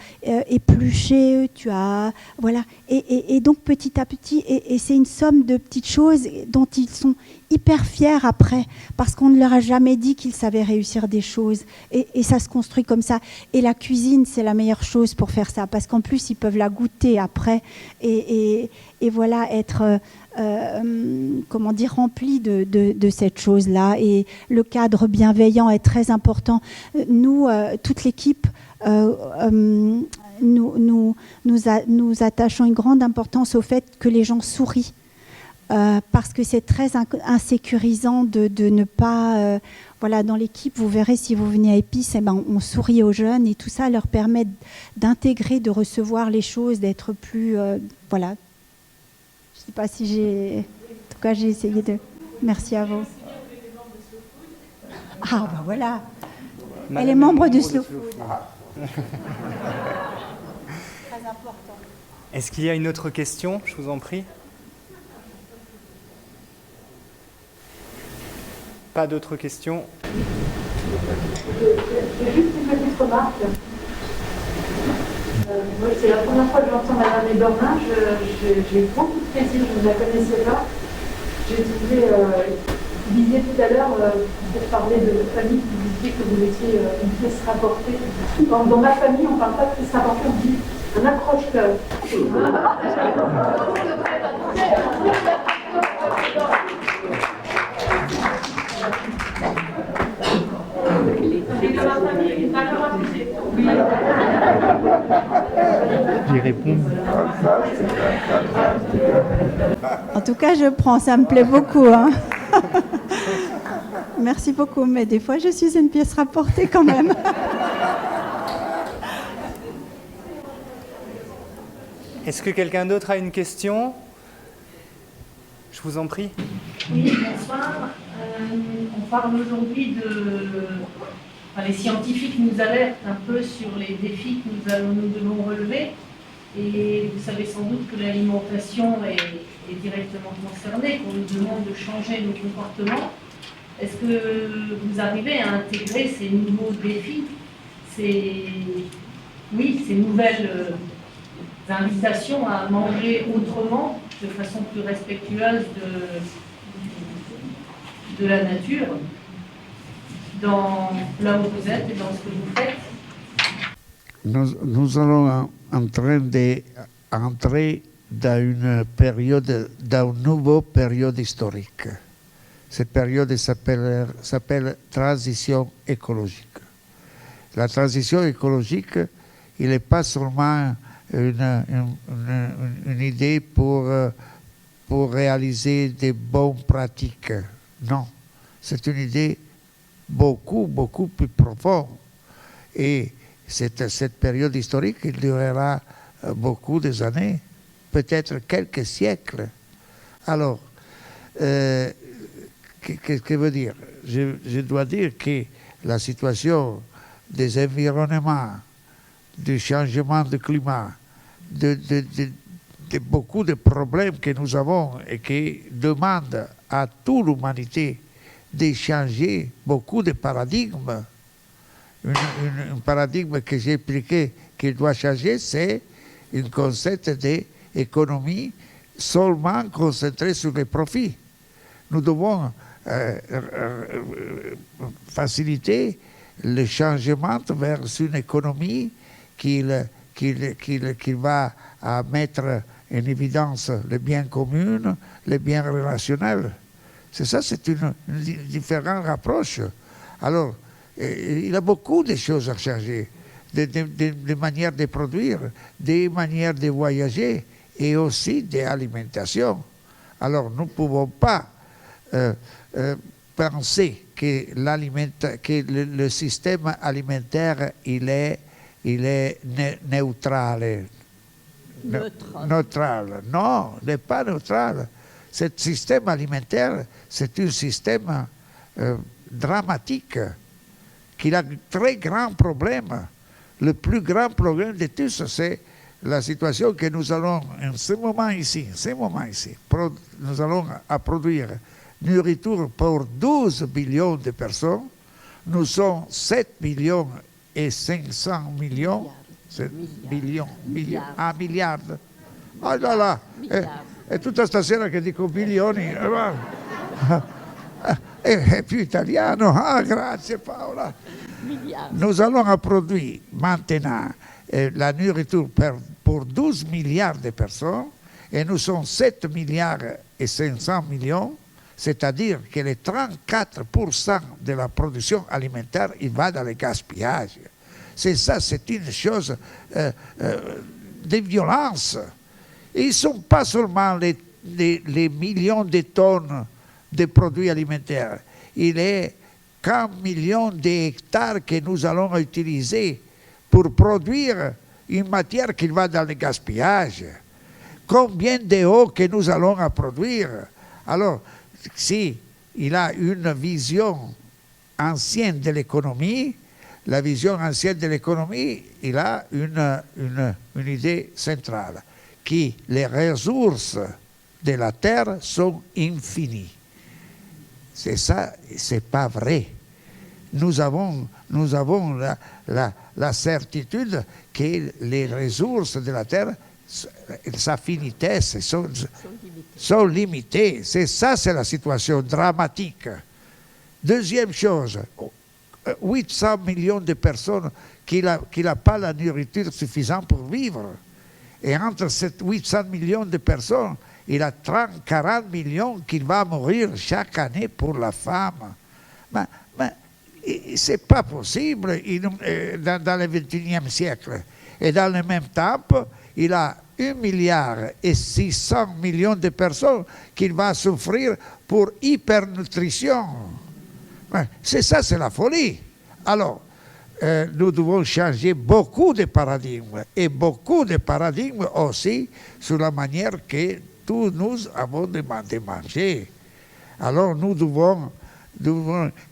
épluché, tu as... Voilà. Et donc, petit à petit, et c'est une somme de petites choses dont ils sont hyper fiers après, parce qu'on ne leur a jamais dit qu'ils savaient réussir des choses. Et ça se construit comme ça. Et la cuisine, c'est la meilleure chose pour faire ça, parce qu'en plus, ils peuvent la goûter après. Et voilà, être... comment dire, rempli de cette chose-là. Et le cadre bienveillant est très important. Nous, toute l'équipe, nous attachons une grande importance au fait que les gens sourient. Parce que c'est très insécurisant de ne pas... voilà, dans l'équipe, vous verrez, si vous venez à Épices, on sourit aux jeunes et tout ça leur permet d'intégrer, de recevoir les choses, d'être plus... voilà. Je ne sais pas si j'ai... En tout cas, j'ai essayé de... Merci à vous. Ah, ben voilà. Elle est membre de Slow Food. Très important. Est-ce qu'il y a une autre question? Je vous en prie. Pas d'autres questions? J'ai juste une petite remarque. C'est la première fois que j'entends Madame Eberlin. J'ai beaucoup de plaisir, je ne la connaissais pas. J'ai trouvé, vous disiez tout à l'heure, pour parler de votre famille, vous disiez que vous étiez une pièce rapportée. Dans ma famille, on ne parle pas de pièce rapportée, on dit un accroche-cœur. J'y réponds. En tout cas, je prends, ça me plaît beaucoup. Hein. Merci beaucoup, mais des fois, je suis une pièce rapportée quand même. Est-ce que quelqu'un d'autre a une question? Je vous en prie. Oui, bonsoir. On parle aujourd'hui les scientifiques nous alertent un peu sur les défis que nous devons relever. Et vous savez sans doute que l'alimentation est directement concernée, qu'on nous demande de changer nos comportements. Est-ce que vous arrivez à intégrer ces nouveaux défis, ces nouvelles invitations à manger autrement, de façon plus respectueuse de la nature? dans là où vous êtes et dans ce que vous faites? Nous allons entrer dans une période, dans une nouvelle période historique. Cette période s'appelle transition écologique. La transition écologique, il n'est pas seulement une idée pour réaliser des bonnes pratiques. Non, c'est une idée beaucoup plus profonde. Et cette période historique, il durera beaucoup d'années, peut-être quelques siècles. Alors, qu'est-ce que veut dire? Je dois dire que la situation des environnements, du changement de climat, de beaucoup de problèmes que nous avons et qui demandent à toute l'humanité de changer beaucoup de paradigmes. Un paradigme que j'ai expliqué qu'il doit changer, c'est un concept d'économie seulement concentré sur les profits. Nous devons faciliter le changement vers une économie qui va mettre en évidence les biens communs, les biens relationnels. C'est ça, c'est une différente approche. Alors, il y a beaucoup de choses à changer, des manières de produire, des manières de voyager et aussi de l'alimentation. Alors, nous ne pouvons pas penser que le système alimentaire il est neutral. Neutral. Non, il n'est pas neutral. Ce système alimentaire, c'est un système dramatique qui a un très grand problème. Le plus grand problème de tous, c'est la situation que nous allons, en ce moment ici, nous allons produire nourriture pour 12 millions de personnes. Nous sommes 7 millions et 500 millions. Milliards. Ah là là, è tutta stasera che dico milioni. È più italiano. Ah, grazie Paola. Nous allons produire maintenant la nourriture pour 12 milliards de personnes et nous sommes 7 milliards et 500 millions, c'est-à-dire que les 34% de la production alimentaire, il va dans le gaspillage. C'est ça, c'est une chose de violence. Et ils ne sont pas seulement les millions de tonnes de produits alimentaires. Il est 40 millions d'hectares que nous allons utiliser pour produire une matière qui va dans le gaspillage. Combien d'eau que nous allons produire? Alors, si il a une vision ancienne de l'économie, la vision ancienne de l'économie, il a une idée centrale, que les ressources de la terre sont infinies. C'est ça, c'est pas vrai. Nous avons la certitude que les ressources de la terre, sa finité, sont limitées. C'est ça, c'est la situation dramatique. Deuxième chose, 800 millions de personnes qui n'ont pas la nourriture suffisante pour vivre. Et entre ces 800 millions de personnes, il y a 40 millions qui vont mourir chaque année pour la faim. Mais ce n'est pas possible dans le XXIe siècle. Et dans le même temps, il y a 1 milliard et 600 millions de personnes qui vont souffrir pour hypernutrition. C'est ça, c'est la folie. Alors, nous devons changer beaucoup de paradigmes et beaucoup de paradigmes aussi sur la manière que tous nous avons demandé de manger. Alors, nous devons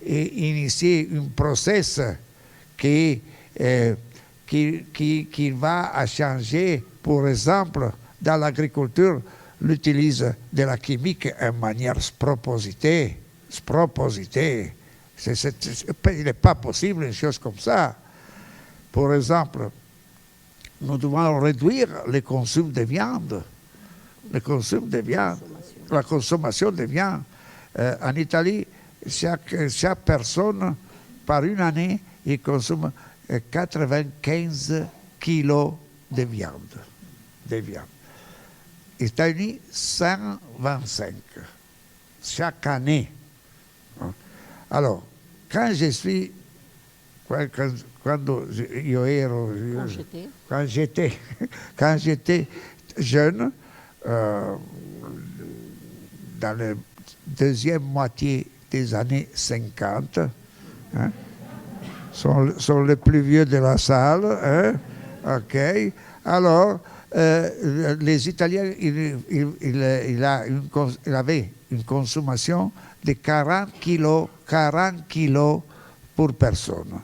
initier un processus qui va changer, par exemple, dans l'agriculture, l'utilisation de la chimique en manière spropositée. Il n'est pas possible une chose comme ça. Par exemple, nous devons réduire le consommation de viande. La consommation de viande. En Italie, chaque personne par une année, ils consomment 95 kilos de viande. Les États-Unis, 125 chaque année. Alors, quand j'étais jeune, dans la deuxième moitié des années 50, hein, sont les plus vieux de la salle, hein, ok. Alors, les Italiens, il avait une consommation de 40 kilos pour personne.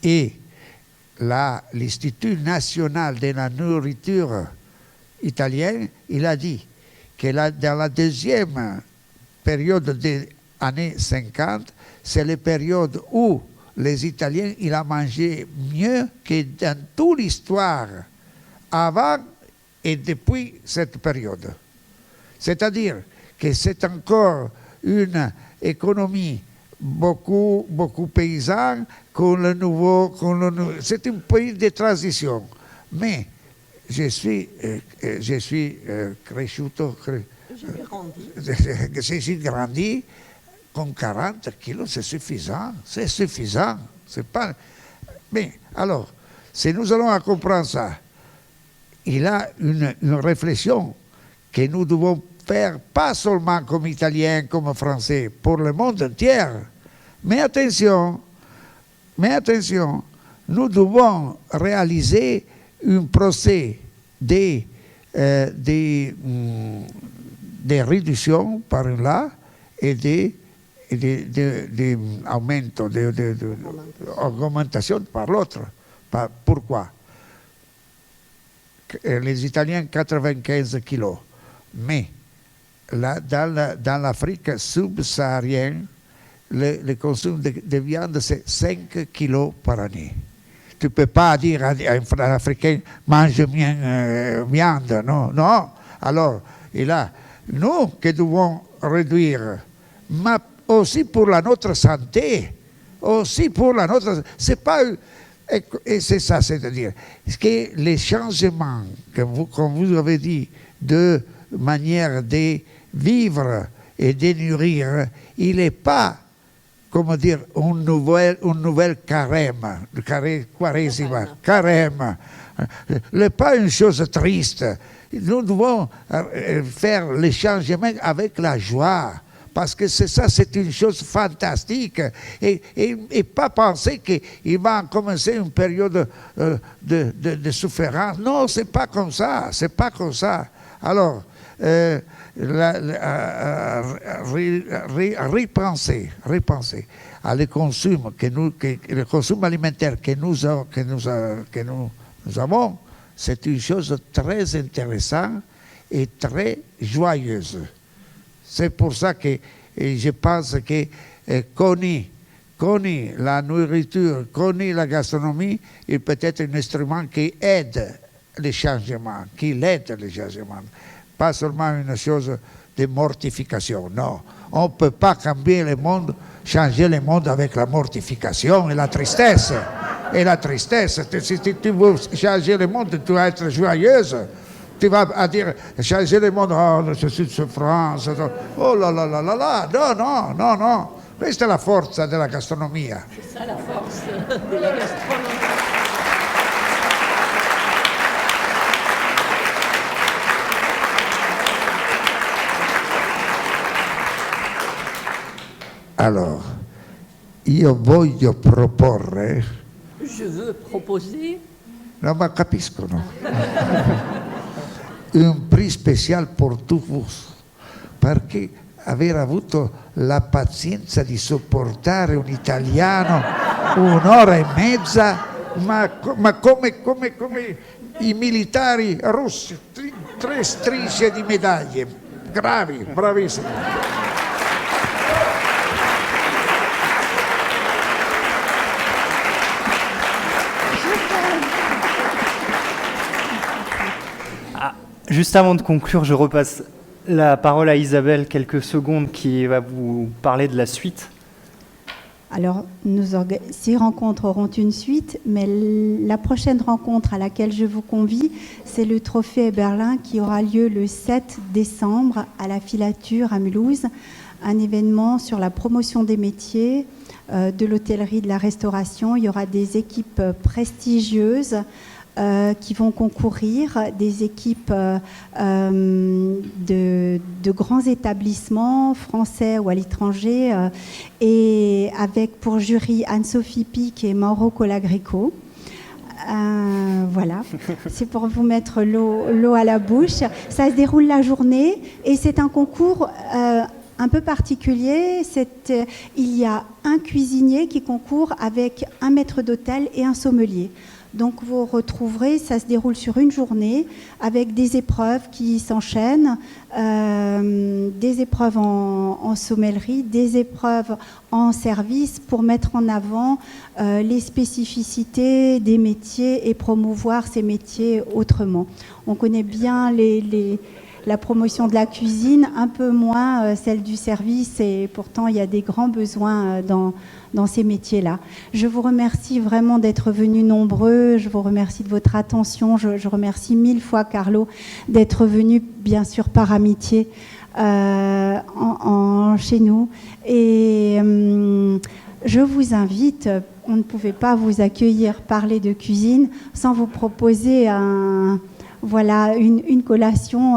Et l'Institut national de la nourriture italien, il a dit que dans la deuxième période des années 50, c'est la période où les Italiens, il a mangé mieux que dans toute l'histoire, avant et depuis cette période. C'est-à-dire que c'est encore une économie beaucoup paysanne, c'est un pays de transition. Mais je suis cresciuto, je suis grandi, con 40 kilos, c'est suffisant. C'est pas... Mais alors, si nous allons comprendre ça, il a une réflexion que nous devons faire, pas seulement comme Italiens, comme Français, pour le monde entier. Mais attention, nous devons réaliser un procès de réduction par là et d'augmentation par l'autre. Pourquoi? Les Italiens, 95 kilos. Mais là, dans l'Afrique subsaharienne, le consum de viande, c'est 5 kilos par année. Tu ne peux pas dire à un Africain, mange bien viande, non. Alors, et là, nous qui devons réduire, mais aussi pour notre santé, c'est pas... Et c'est ça, c'est-à-dire que les changements, comme vous avez dit, de manière de vivre et de nourrir, il n'est pas, comment dire, une nouvelle carême, carême. Il n'est pas une chose triste. Nous devons faire les changements avec la joie. Parce que c'est une chose fantastique. Et pas penser qu'il va commencer une période de souffrance. Non, c'est pas comme ça. Alors, repenser à le consum alimentaire que nous avons, c'est une chose très intéressante et très joyeuse. C'est pour ça que je pense que connaître la nourriture, connaître la gastronomie, est peut-être un instrument qui aide les changements, Pas seulement une chose de mortification, non. On ne peut pas changer le monde avec la mortification et la tristesse. Si tu veux changer le monde, tu dois être joyeuse. Tu vas dire, changer le monde, je suis de souffrance, oh là là là là là, non. Questa è la forza della gastronomia. C'est ça la force de la gastronomie. Alors, io voglio proporre... Je veux proposer... Non, ma capiscono. Un prix spécial pour tous vous, perché aver avuto la pazienza di sopportare un italiano un'ora e mezza, ma come i militari russi, 3 strisce di medaglie, bravissimi. Juste avant de conclure, je repasse la parole à Isabelle quelques secondes qui va vous parler de la suite. Alors, ces rencontres auront une suite, mais la prochaine rencontre à laquelle je vous convie, c'est le Trophée Berlin qui aura lieu le 7 décembre à la Filature à Mulhouse, un événement sur la promotion des métiers, de l'hôtellerie, de la restauration. Il y aura des équipes prestigieuses qui vont concourir, des équipes de grands établissements français ou à l'étranger, et avec pour jury Anne-Sophie Pic et Mauro Colagrico. Voilà, c'est pour vous mettre l'eau à la bouche. Ça se déroule la journée et c'est un concours un peu particulier. Il y a un cuisinier qui concourt avec un maître d'hôtel et un sommelier. Donc vous retrouverez, ça se déroule sur une journée avec des épreuves qui s'enchaînent, des épreuves en sommellerie, des épreuves en service pour mettre en avant les spécificités des métiers et promouvoir ces métiers autrement. On connaît bien la promotion de la cuisine, un peu moins celle du service, et pourtant il y a des grands besoins dans ces métiers-là. Je vous remercie vraiment d'être venus nombreux, je vous remercie de votre attention, je remercie 1000 fois Carlo d'être venu, bien sûr par amitié, chez nous. Et je vous invite, on ne pouvait pas vous accueillir, parler de cuisine, sans vous proposer voilà, une collation.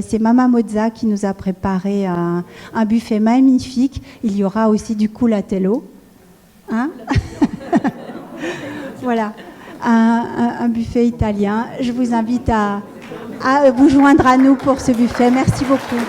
C'est Mama Mozza qui nous a préparé un buffet magnifique. Il y aura aussi du culatello. Hein? Voilà, un buffet italien. Je vous invite à vous joindre à nous pour ce buffet. Merci beaucoup.